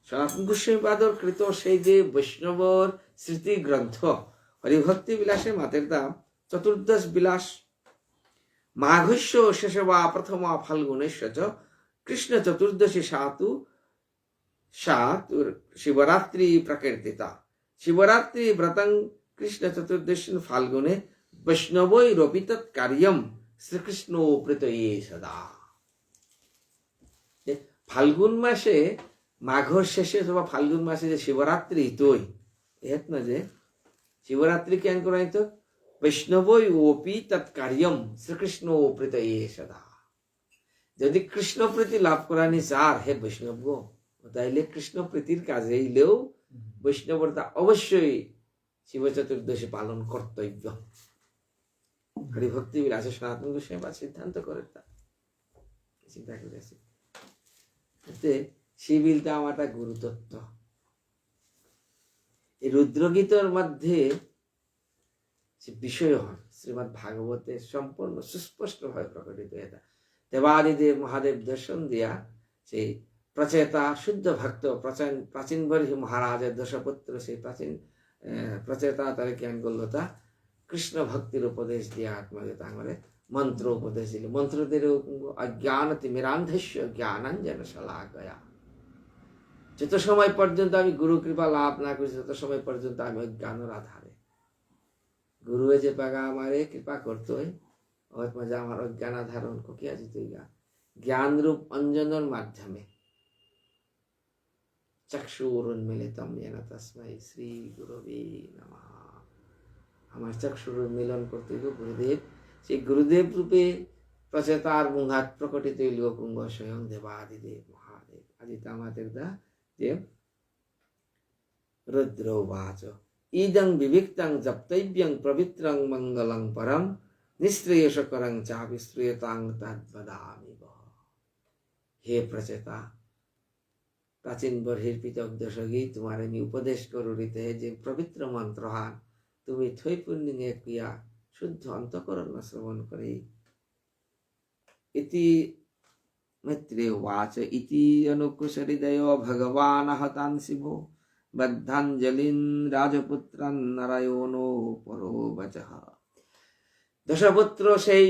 সনাতন গোস্বামী পাদর কৃত সেই যে বৈষ্ণবর স্মৃতি গ্রন্থ হরিভক্তি বিলাসে মাতের দাম চতুর্দশ বিলাস মাঘস্য শেষবা প্রথমা ফাল্গুনেশ্ব কৃষ্ণ চতুর্দশী সাত শিবরাত্রি প্রকীর্তিতা শিবরাত্রি ব্রতং কৃষ্ণ চতুর্দশী ফাল্গুনে বৈষ্ণবৈ রোপিত কার্যম শ্রীকৃষ্ণ প্রীতয়ে সদা। ফাল্গুন মাসে মাঘর শেষে অথবা ফাল্গুন মাসে যে শিবরাত্রি তৈ এত না যে শিবরাত্রি কেন করা হইতো বৈষ্ণবৈ ওপি তৎকার্যম শ্রীকৃষ্ণ প্রীতয়ে সদা। যদি কৃষ্ণ প্রীতি লাভ করানি চার হে বৈষ্ণব তাইলে কৃষ্ণ প্রীতির কাজে এলেও বৈষ্ণবতা অবশ্যই শিব চতুর্দশী পালন কর্তব্য। হরিভক্তি বিলাসে সনাতন গোস্বামী বা সিদ্ধান্ত করে তা চিন্তা করেছি। শিবিলটা আমার একটা গুরুতত্ত্ব। এই রুদ্রগীতের মধ্যে যে বিষয় হয় শ্রীমৎ ভাগবতে সম্পূর্ণ সুস্পষ্ট ভাবে প্রকটিত এটা। দেবাদিদেব মহাদেব দর্শন দিয়া সেই প্রচেতা শুদ্ধ ভক্ত প্রাচীন বর্হি মহারাজের দশপুত্র সেই প্রাচীন প্রচেতা তারা জ্ঞান করলো তা কৃষ্ণ ভক্তির উপদেশ দিয়া আত্মগত আঙরে মন্ত্র উপদেশ দিল। মন্ত্রদের অজ্ঞান তিমিরান্ধস্য জ্ঞানাঞ্জন শলাকয়া। যত সময় পর্যন্ত আমি গুরু কৃপা লাভ না করছি তত সময় পর্যন্ত আমি অজ্ঞানের আধারে। গুরু যে পাগা আমারে কৃপা করতো মজা আমার অজ্ঞান আধারণ ককিয়া জিতে জ্ঞান রূপ অঞ্জনের মাধ্যমে চক্ষুরুন্মিলিতম येन তস্मै শ্রী গুরবে নমঃ। আমার চক্ষুর মিলন করতে হইল গুরুদেব। সেই গুরুদেব রূপে প্রচেতার মুহাত প্রকটিত হইল কুঙ্গ স্বয়ং দেবাদিদেব মহাদেব। আদিত আমাদের দা যে রুদ্র উবাচ ইদং বিবিক্তং জপ্তব্যং পবিত্রং মঙ্গলং পরম নিঃশ্রেয়সকরং চাপি শ্রেয়তাং তদ্বদামি। হে প্রচেতা, প্রাচীন বর্হির পিতক দশগী তোমার আমি উপদেশ করুরিতে যে পবিত্র মন্ত্রহান তুমি থৈ পুণ্যে ক্রিয়া শুদ্ধ অন্তঃকরণ শ্রবণ করে। ইতি मैत्रे उवाच इति अनुकुशहृदयो भगवान् हतान् शिवो बद्धाञ्जलिन् राजपुत्रान् नारायणो परो वचः। দশপুত্র সেই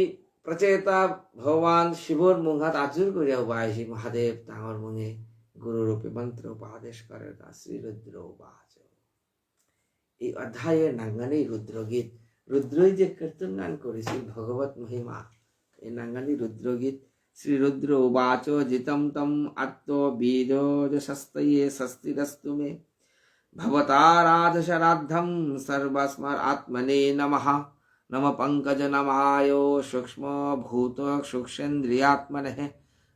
প্রচেতা ভগবান শিবর মুখাত আচুর করিয়া উবাইছি মহাদেব তাঁর মুখে গুরুরূপে মন্ত্র উপদেশ করে তা শ্রী রুদ্র উবাচ। এই অধ্যায়ের নাঙ্গানি রুদ্রগীত। রুদ্রই যে কীর্তন গান করেছি ভগবত মহিমা, এই নাঙ্গানি রুদ্রগীত। শ্রী রুদ্র উবাচ জিতম তম আত্ম বীরজশস্তয়ে স্বস্তিরস্তু মে ভবতারাধশরাদ্ধম সর্বস্মর আত্মনে নমঃ। নম পঙ্কজ নমায় सूक्ष्म भूत सूक्ष्मेन्द्रियात्मने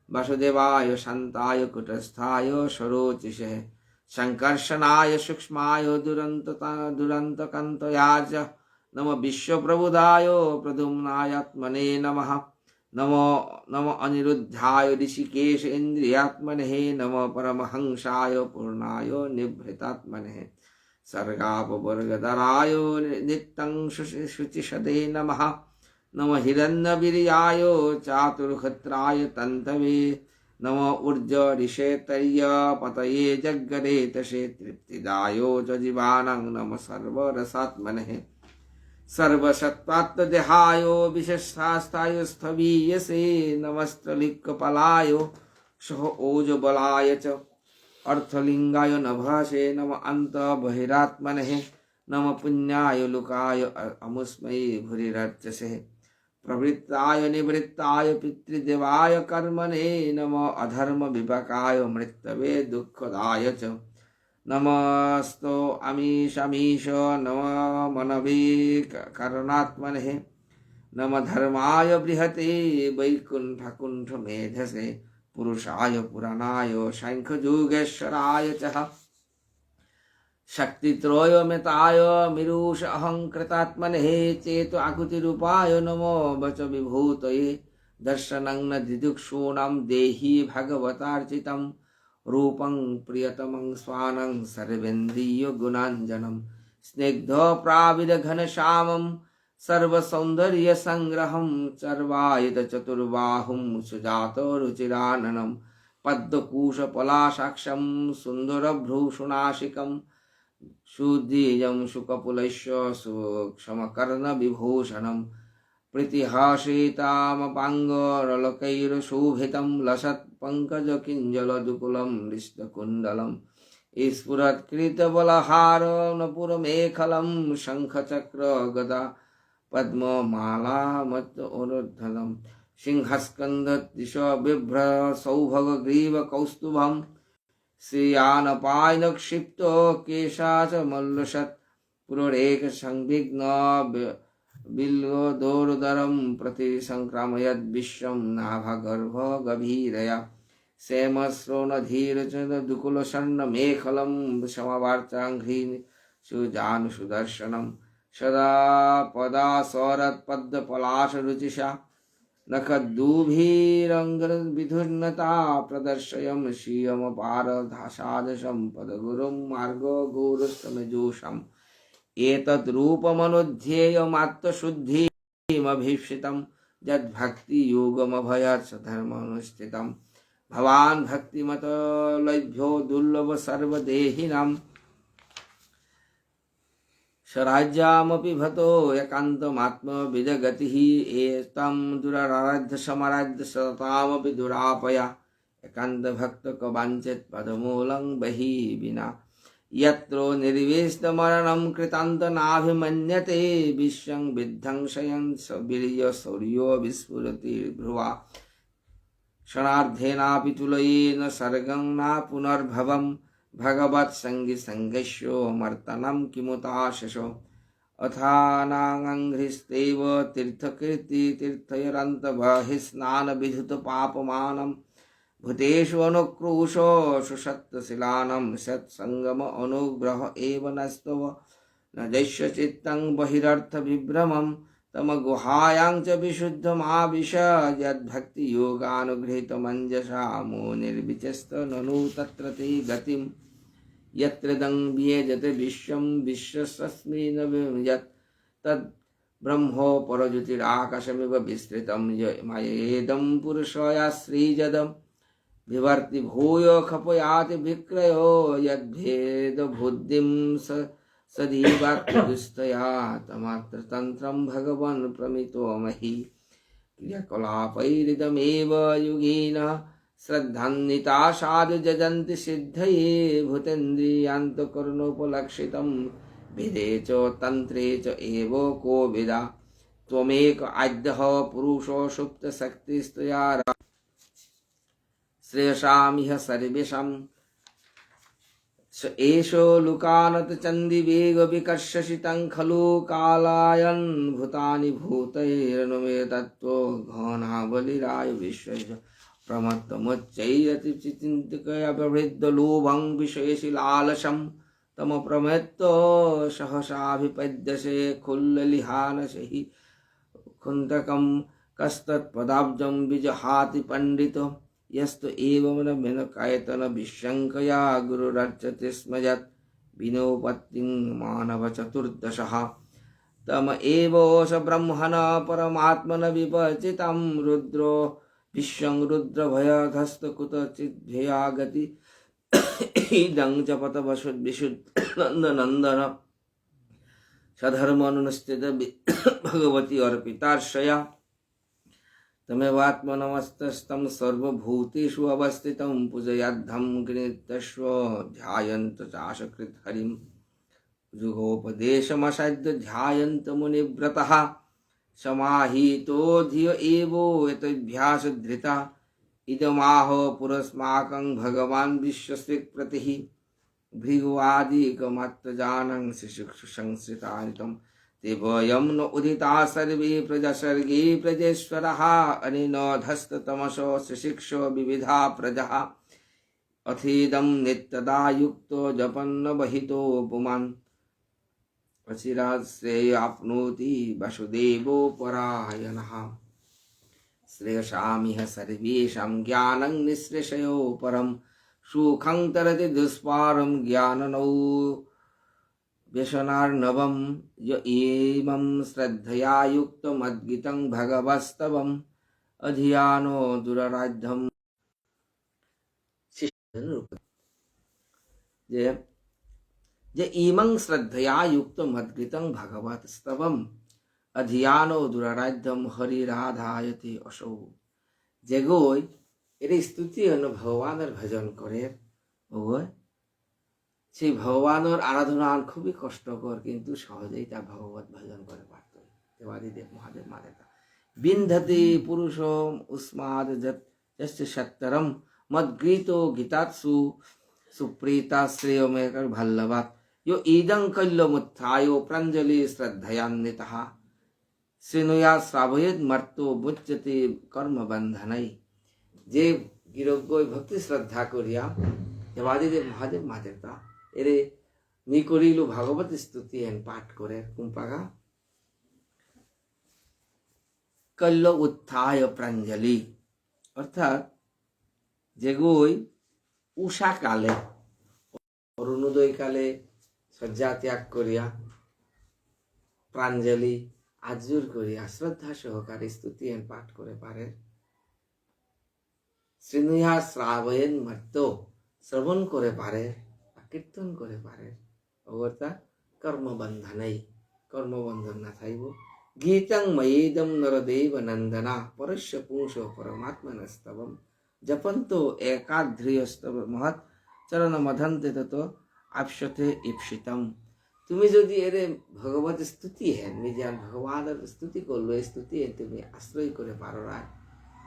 वासुदेवाय शान्ताय कुटस्थाय सरोचिषे संकर्षणाय सूक्ष्माय दुरन्तकान्तयाज नम विश्वप्रबुधाय प्रद्युम्नायात्मने नमः। नम अनिरुद्धाय ऋषिकेश इन्द्रियात्मने नम परमहंसाय पूर्णाय निभृतात्मने सर्गापवर्गधराय नित्यं शुचिषदे नमः। नम हिरण्यवीर्याय चातुर्हत्राय तन्तवे नम ऊर्जऋषेतर्य पतये जग्गदेतसे तृप्तिदाय च जीवानां नम सर्वरसात्मने सर्वसत्त्वात्मदेहाय विशेषास्ताय स्थवीयसे नमस्त्रलिक्कपलाय सह ओजबलाय च अर्थलिंगाय नभासे नम अंत बहिरात्मने नम पुण्याय लुकाय अमुस्मै भूरिरर्चसे प्रवृत्ताय निवृत्ताय पितृदेवाय कर्मणे नम अधर्म विपाकाय मृत्यवे दुःखदाय च नमस्तो अमीशमीश नम मनवे करणात्मने नम धर्माय बृहते वैकुंठ मेधसे पुरुषाय पुराणाय शंखयोगेश्वराय च शक्तित्रयमिताय मिरुष अहंकृतात्मने चेतो आकुतिरूपाय नमो वच विभूतये दर्शनं न दिदुक्षूणां देहि भगवतार्चितं रूपं प्रियतमं स्वानं सर्वेन्द्रिय गुणाञ्जनं स्निग्धप्राविदघनश्यामं सर्वसौन्दर्य संग्रहं चर्वायित चतुर्बाहुं सुजातरुचिराननं पद्मकुशपलाशाक्षं सुन्दरभ्रूषुनासिकं सुदीयं शुकपुलस्य सूक्ष्मकर्णविभूषणं प्रीतिहासितामपाङ्गरलकैर्शोभितं लसत्पङ्कजकिञ्जलदुकुलं हृष्टकुण्डलं स्फुरत्कृतबलहारनपुरमेखलं शङ्खचक्रगदा पद्ममालामत्तोरुद्धलं सिंहस्कन्धदिश बिभ्र सौभगग्रीवकौस्तुभं श्रियानपायनक्षिप्त केशाच मल्लसत् पुरुरेकसंविघ्न बिल्वदोरुदरं प्रति संक्रामयद् विश्वं नाभगर्भगभीरया श्याम श्रोण धीर दुकुल शर्ण मेखलम समवार्चाघ्रीन सुजानु सुदर्शनम सदा पदा सौरत पद्म पलाश रुचिषा नखदुभिरङ्गविधुर्नता प्रदर्शयं श्रियं पारधासादशं पदगुरुं मार्गो गुरुस्तमजोषम् एतत् रूपमनुध्येयमात्मशुद्धिमभीप्सितं यद्भक्तियोगमभयत् सधर्मनुष्ठितं भवान् भक्तिमतो दुर्लभ सर्वदेहिनाम् स्वराज्यामपि भतो एकान्तमात्मविदगतिः एतं दुराराध्य समाराध्य सतामपि दुरापया एकान्तभक्तकवाञ्चित् पदमूलं बहिः विना यत्रो निर्विष्टमरणं कृतान्तनाभिमन्यते विश्वं विध्वंसयन् वीर्यशौर्यो विस्फुरति भ्रुवा क्षणार्धेनापि तुलयेन सर्गं न पुनर्भवम् भगवत्संगी संगस्यो मर्तनं किमुताशशो अथानाङ्घ्रिस्तेव तीर्थकीर्ति तीर्थयरन्तबहिस्नानविधुतपापमानं भूतेषु अनुक्रोशो सुषत्तशिलानं सत्सङ्गम अनुग्रह एव नस्तव न जस्य चित्तं बहिरर्थविभ्रमं तमगुहायां च विशुद्धमाविश यद्भक्तियोगानुगृहीतमञ्जसा मुनिर्विचस्त ननु तत्र ते गतिम् यत्रेदं वियजते विश्वं विश्वस्मिन् यत् तद् ब्रह्मो परज्योतिराकाशमिव विस्तृतं मयेदं पुरुषया श्रीजदं विवर्ति भूय खपयाति विक्रयो यद्भेदबुद्धिं सदीवात्मदुस्तया तमात्र तन्त्रं भगवन् प्रमितो महि क्रियाकलापैरिदमेव युगेन श्रद्धान्विता साधु जजन्ति सिद्धये भूतेन्द्रियान्तकरणोपलक्षितं वेदे च तन्त्रे च एव को वेदा त्वमेक आद्यः पुरुषो सुप्तशक्तिस्त्वया श्रेयसामिह सर्वेषां स एषो लुकानतचन्दिवेगविकर्षसितं खलु कालायन् भूतानि भूतैरनुमेतत्त्वो घनावलिराय विश्वस्य प्रमत्तमुच्चैरति चिन्तिकया प्रवृद्धलोभं विषयेषु लालसं तमप्रमेत्तो सहसाभिपद्यसे खुल्ललिहानसहि कुन्तकं कस्तत्पदाब्जं विजहाति पण्डितो यस्तु एवं मेनकायतन विशङ्कया गुरुरर्चते स्म यत् विनोपत्तिं मानव चतुर्दशः तम एव स ब्रह्मण परमात्मन विपचितं रुद्रो विश्वं रुद्रभयधस्त कुतचिद्भया गति इदं च पतवशुद्विशुद्धनन्दन सधर्मनुष्ठित भगवती अर्पितार्षया तमेवात्मनमस्तस्तं सर्वभूतेषु अवस्थितं पूजयाद्धं गृहीतस्व ध्यायन्त चाशकृत् हरिं जुगोपदेशमसाद्य ध्यायन्त मुनिव्रतः समाहितो धिय एवो यतोऽभ्यासधृता इदमाह पुरस्माकं भगवान् विश्वस्त्रिक्प्रतिः भृगुवादिकमत्तजानं शिशुक्षु संश्रितानितं ते वयं न उदिता सर्वे प्रजसर्गे प्रजेश्वरः अनेन धस्ततमसो शिशिक्षो विविधा प्रजः अथेदं नित्यदा युक्तो जपन्न बहितो पुमान् अचिराश्रेयाप्नोति वसुदेवो परायणः श्रेयसामिह सर्वेषां ज्ञानं निःश्रेषयो परं सुखं तरति दुष्पारं ज्ञाननौ व्यसनार्णवं य एवं श्रद्धया युक्तमद्गीतं भगवस्तवम् अधियानो दुराराध्यं जे इमं श्रद्धया युक्तमद्गीतं भगवस्तवम् अधियानो दुराराध्यम हरिराधायते असौ যেগোয় এর স্তুতি অন্য ভগবানের ভজন করে ওগোয় সেই ভগবানের আরাধনা খুবই কষ্টকর কিন্তু সহজেই তা ভগবত ভজন করে পারত দেবাদিদেব মহাদেব মা দেবতা বিন্ধতে পুরুষম উস্মাদ যস্য সত্তরম মদ্গীতো গীতাৎসু সুপ্রীতা শ্রেয়মেকর ভল্লভাত यो ইদং কল্যমুত্থায়ো প্রাঞ্জলি শ্রদ্ধয়ান্বিতঃ শ্রীনুয়া শ্রাবয়েদ মর্তো মুচ্যতে কর্মবন্ধনাই যে গিরজ্ঞই ভক্তি শ্রদ্ধা করিয়া দেবাদিদেব মহাদেব মাতেতা এরে মি করিল ভাগবতী স্তুতি হেন পাঠ করে কুম্পাগা কল্য উত্থায় প্রাঞ্জলি, অর্থাৎ যেগুই উষা কালে অরুণোদয় কালে শয্যা ত্যাগ করিয়া প্রাঞ্জলি আজুর করিয়া শ্রদ্ধা সহকারে স্তুতি হেন পাঠ করে পারে শ্রীনুয়া শ্রাবয়েন মর্ত শ্রবণ করে পারে কীর্তন করে পারে অগত্যা কর্মবন্ধনেই কর্মবন্ধন না থাইব গীতং ময়েদম নরদেব নন্দনা পরস্য পুংস পরমাত্মনস্তবম জপন্ত একাধ্রিয়স্তব মহৎ চরণ মধন্তে তত আপসতে ইপ্সিতম। তুমি যদি এর ভগবত স্তুতি হেন নিজের ভগবানের স্তুতি করলো এই স্তুতি হেন তুমি আশ্রয় করে পারো রায়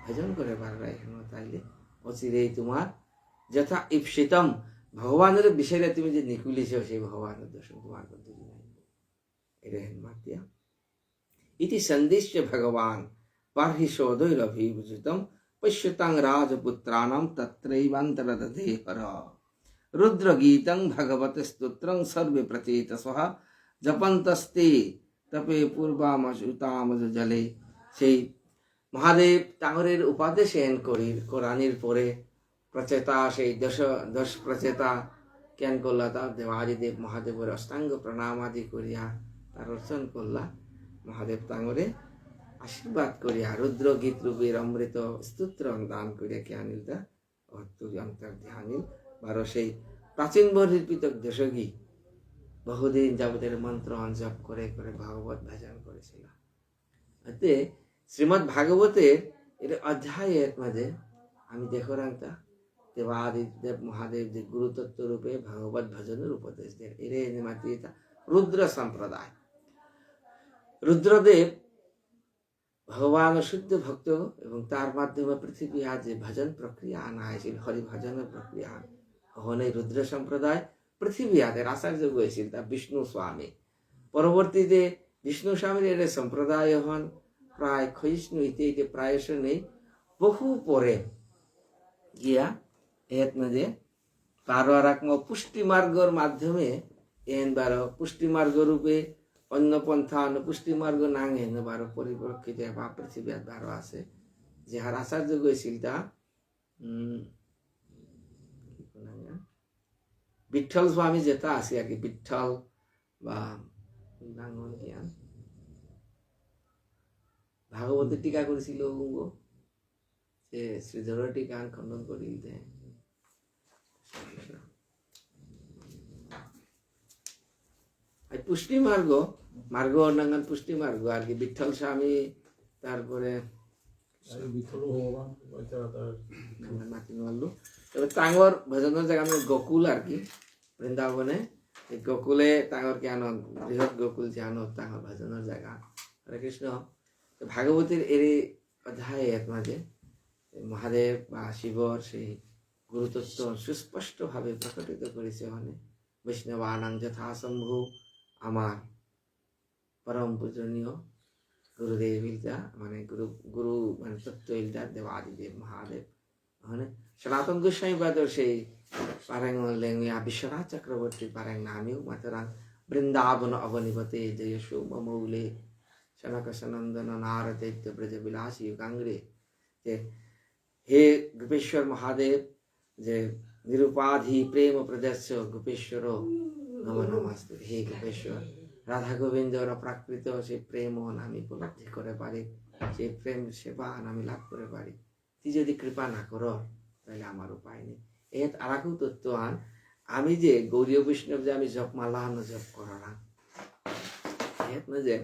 ভজন করে পারো রায় হেন তাইলে অচিরেই তোমার যথা ইপ্সিতম ভগবানের বিষয়ে তুমি যে নিকুলিছ সেই ভগবানের দর্শন তোমার মধ্যে এটা হেন মাতিয়া ইতি সন্দিশ্য ভগবান বার্হিশোদৈরভিভূষিতম পশ্যতাং রাজপুত্রাণাম তত্রৈবান্তরদধে হর রুদ্রগীতং ভগবত স্তোত্রং সর্বে প্রচেতসঃ জপন্তস্তে তপে পূর্বামসুতামজ জলে। সেই মহাদেব তাঁরের উপাদেশ এন করির কোরআনের পরে প্রচেতা সেই দশ প্রচেতা জ্ঞান করলা তা দেবাদিদেব মহাদেবের অষ্টাঙ্গ প্রণাম আদি করিয়া তার অর্চন করলা মহাদেব তাঁরে আশীর্বাদ করিয়া রুদ্র গীত রূপের অমৃত স্তোত্র দান করিয়া কে আনিল তা অন্তর ধ্যানিল বারো সেই প্রাচীন বর্ণিত দেশগী বহুদিন যাবতের মন্ত্র জপ করে করে ভাগবত ভজন করেছিল। এতে শ্রীমৎ ভাগবতের এর অধ্যায়ের মাঝে আমি দেখো রাংতা দেবাদিদেব মহাদেব যে গুরুতত্ত্ব রূপে ভাগবত ভজনের উপদেশ দেন এরে মাতৃতা রুদ্র সম্প্রদায়। রুদ্রদেব ভগবান শুদ্ধ ভক্ত এবং তার মাধ্যমে পৃথিবী আজ যে ভজন প্রক্রিয়া আনা হয়েছিল হরি ভজনের প্রক্রিয়া হন এই রুদ্র সম্প্রদায় পৃথিবী আদের আচার্য হয়েছিল তা বিষ্ণু স্বামী। পরবর্তীতে বিষ্ণু স্বামীর এর সম্প্রদায় হন প্রায় ক্ষয়িষ্ণু ইতে প্রায়শ নেই বহু পরে গিয়া এর মাঝে বারো রাকম পুষ্টি মার্গর মাধ্যমে এন বারো পুষ্টি মার্গ রূপে অন্য পন্থা অন্য পুষ্টি মার্গ নাং হেন বারো পরিপ্রেক্ষিতে বা পৃথিবী বারো আছে যাহার আচার্য হয়েছিল তা বিঠল স্বামী যেটা আছে আর কি বিঠল বা নাঙ্গন জ্ঞান ভাগবতের টিকা করেছিল যে শ্রীধর টিকা খণ্ডন করিল দেয় পুষ্টি মার্গ মার্গ অর্ণাঙ্গন পুষ্টি মার্গ আর কি বিঠল স্বামী তারপরে তবে তাঙ্গর ভজনের জায়গা আমি গোকুল আর কি বৃন্দাবনে গোকুলে তাঙ্গর জ্ঞান বৃহৎ গোকুল জ্ঞান তাঙ্গর ভজনের জায়গা হরে কৃষ্ণ। ভাগবতের এর অধ্যায় এর মাঝে মহাদেব বা শিবর সেই গুরুতত্ত্ব সুস্পষ্ট ভাবে প্রকটিত করেছে মানে বৈষ্ণবানাং যথাসম্ভু আমার পরম পূজনীয় গুরুদেব ইলটা মানে গুরু মানে তত্ত্ব ইলটা দেবাদিদেব মহাদেব মানে সনাতন গোস্বামী বাদর সেই পারেং লেঙ্গিয়া বিশ্বনাথ চক্রবর্তী পারেং নামিও মাতরাং বৃন্দাবন অবনিপতে জয়সু মমৌলে সনক সনন্দন নারदैত্য ব্রজ বিলাসী গাঙ্গে যে হে গোপেশ্বর মহাদেব যে নিরুপাধি প্রেম প্রদর্শ গোপেশ্বর নম নমস্তে। হে গোপেশ্বর রাধা গোবিন্দর প্রাকৃত সেই প্রেম আমি উপলব্ধি করে পারি সেই প্রেম সেবা আমি লাভ করে পারি তুই যদি কৃপা না করো তাহলে আমার উপায় নেই। এর আর একটু তত্ত্ব আন আমি যে গৌরীয় বৈষ্ণব যে আমি জপ মালা জপ করা না এর মাঝে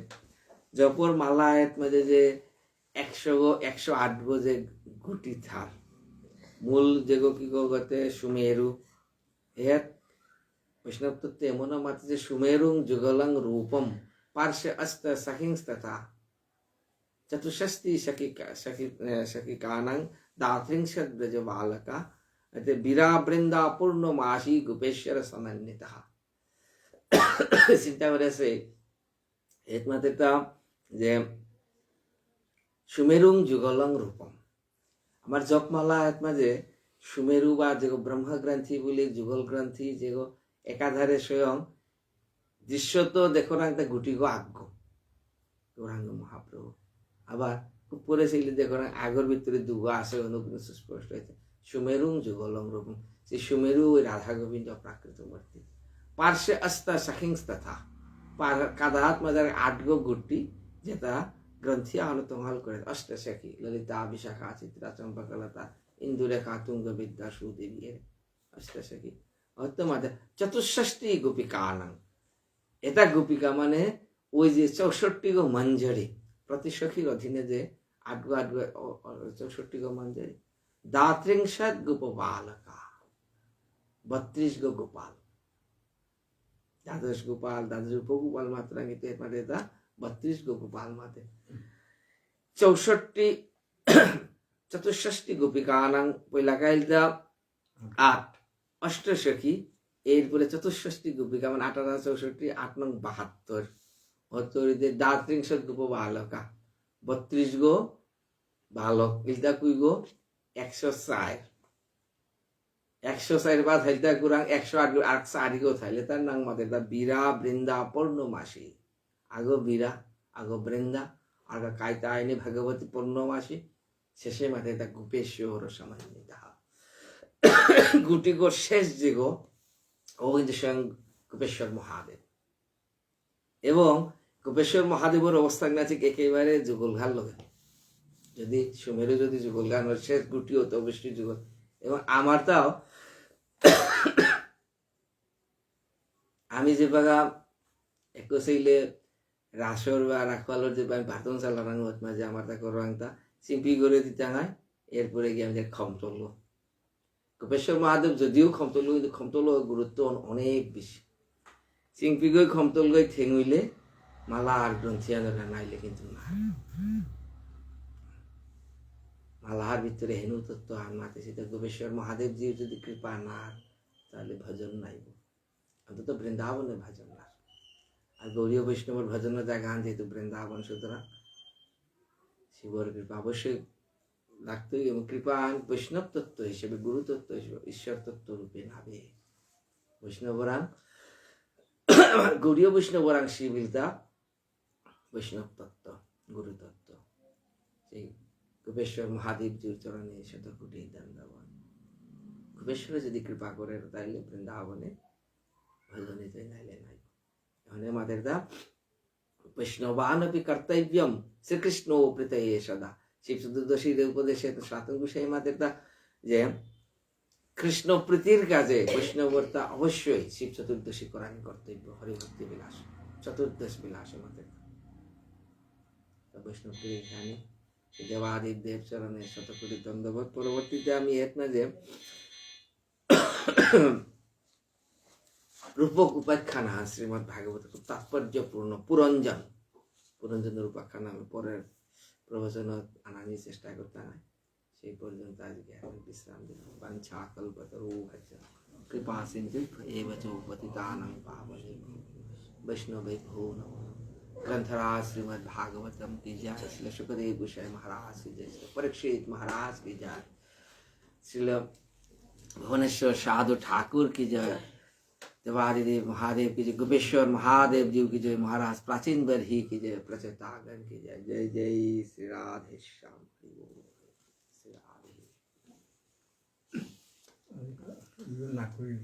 জপর মালা এর মাঝে যে 108 গো যে গুটি থার মূল যেগো কি গতে সুমেরু এর বৈষ্ণব তত্ত্বে এমন মাত্র যে সুমেরুং যুগলং রূপম পার্শ্বে অস্ত সহিংস্তথা চতুষষ্টি শকিকানাং দাত্রিংশদ ব্রজ বালকা বীরা বৃন্দা পূর্ণমাসী গোপেশ্বর সমন্বিত। চিন্তা করেছে একমাত্র যে সুমেরুং যুগলং রূপম আমার জপমালা এর মাঝে সুমেরু বা যে ব্রহ্মগ্রন্থি বলে যুগল গ্রন্থি যে একাধারে স্বয়ং দৃশ্যত দেখো না একটা গুটি গো আজ্ঞ গৌরাঙ্গ মহাপ্রভু আবার উপরে সেইলে দেখো না আগর ভিতরে দুগো আছে অনুগ্রহ সুস্পষ্ট হয়েছে সুমেরুং যুগলং রূপম সেই সুমেরু ওই রাধা গোবিন্দ প্রাকৃত মূর্তি পার্শ্বে অস্তা সখিংস তথা কাদাহাত মাজার 8 গো গুটি যেটা গ্রন্থি আহলতমাল করে অষ্টসখী ললিতা বিশাখা চিত্রা চম্পকলতা ইন্দুরেখা তুঙ্গ বিদ্যা সুদেবী এর অষ্টসখী অর্থমাতে চতুষ্ষষ্টি গোপিকানাং এটা গোপিকা মানে ওই যে 64 গো মঞ্জরি প্রতি সখীর অধীনে যে 8 গো 64 গো মঞ্জরি দাত্রিংশত গোপবালকা 32 গো গোপাল দ্বাদশ গোপাল দ্বাদশ উপগোপাল মাত্রাঙ্গিত এরপরে এটা 32 গো গোপাল মাতে 64 গোপিকানাং পয়লা কাইলদা 8 অষ্টসখী এরপরে 64 গোপিকা মানে 8 আর 64 8 নং 72 অতরিতে দাত্রিংশত গোপ বালকা 32 গো বালক ইলদা কুই গো 104 104 বাদ হাইলদা গুরাং 108 আর 4 গো থাইলে তার নাম মাতে দা বীরা বৃন্দা পূর্ণমাসী আগো বীরা আগো বৃন্দা আগো কাইতা আইনে ভগবতী পূর্ণমাসী শেষে মাতে দা গোপেশ্বর সমান্বিতা গুটি গো শেষ যে গো ও কিন্তু স্বয়ং গোপেশ্বর মহাদেব এবং গোপেশ্বর মহাদেবের অবস্থান আছে একেবারে যুগলঘাল লগে যদি সুমেরু যদি যুগলঘাল শেষ গুটি হতো অবশ্যই যুগল এবং আমার তাও আমি যে বাগা একইলে রাসর বা রাখওয়ালোর যে আমি ভাতন চালানো মাঝে আমার তা করবাংতা সিম্পি করে দিতে হয় এরপরে গিয়ে আমি খমতল গোপেশ্বর মহাদেব যদিও খমতল কিন্তু খমতল গুরুত্ব অনেক বেশি সিম্পি গই খমতল গই ঠেঙইলে মালা আর গ্রন্থিয়ান নাইলে কিন্তু না মালাহার ভিতরে হেনু তত্ত্ব আর মাতে সেটা গোপেশ্বর মহাদেব জি যদি কৃপা না তাহলে ভজন নাইব অন্তত বৃন্দাবনের ভজন না আর গৌরীয় বৈষ্ণবের ভজন জায়গা যেহেতু বৃন্দাবন সুতরাং শিবর কৃপা অবশ্যই লাগতোই এবং কৃপা বৈষ্ণব তত্ত্ব হিসেবে গুরু তত্ত্ব হিসেবে ঈশ্বর তত্ত্ব রূপে নাবে বৈষ্ণবরাং গৌরীয় বৈষ্ণবরাং শিবিলতা বৈষ্ণব তত্ত্ব গুরু তত্ত্ব সেই গোপেশ্বর মহাদেব জির চরণে শতকোটি দণ্ডবন গোপেশ্বরে যদি কৃপা করে তাইলে বৃন্দাবনে ভজনে যাই নাইলে নাই এখানে আমাদের দা বৈষ্ণবানপি কর্তব্যম শ্রীকৃষ্ণ প্রীতয়ে সদা শিব চতুর্দশীর উপদেশে স্বাতন গোসাই আমাদের দা যে কৃষ্ণ প্রীতির কাজে বৈষ্ণবর্তা অবশ্যই শিব চতুর্দশী করানি কর্তব্য হরিভক্তি বিলাস চতুর্দশ বিলাস আমাদের বৈষ্ণবকে এখানে দেবাদিব দেব চরণে শতকোটি দণ্ডবোধ পরবর্তীতে আমি এর না যে রূপক উপাখ্যানা শ্রীমৎ ভাগবত খুব তাৎপর্যপূর্ণ পুরঞ্জনের উপাখ্যান আমি পরের প্রবচন আনানি চেষ্টা করতে হয় সেই পর্যন্ত আজকে আমি বিশ্রাম দিলাম বাঞ্ছা কল্পতরুভ্যশ্চ কৃপা সিন্ধু এব চ পতিতানাং পাবনেভ্যো वैष्णवेभ्यो नमः ग्रंथराज श्रीमद् भागवतम की जय श्री सुखदेव गोसाई महाराज की जय श्री परीक्षित महाराज की जय श्री भुवनेश्वर साधु ठाकुर की जय देवादिदेव महादेव की जय गोपेश्वर महादेव जी की जय महाराज प्राचीन बरही की जय प्रचेतागण की जय जय जय श्री राधे श्याम श्री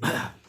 राधे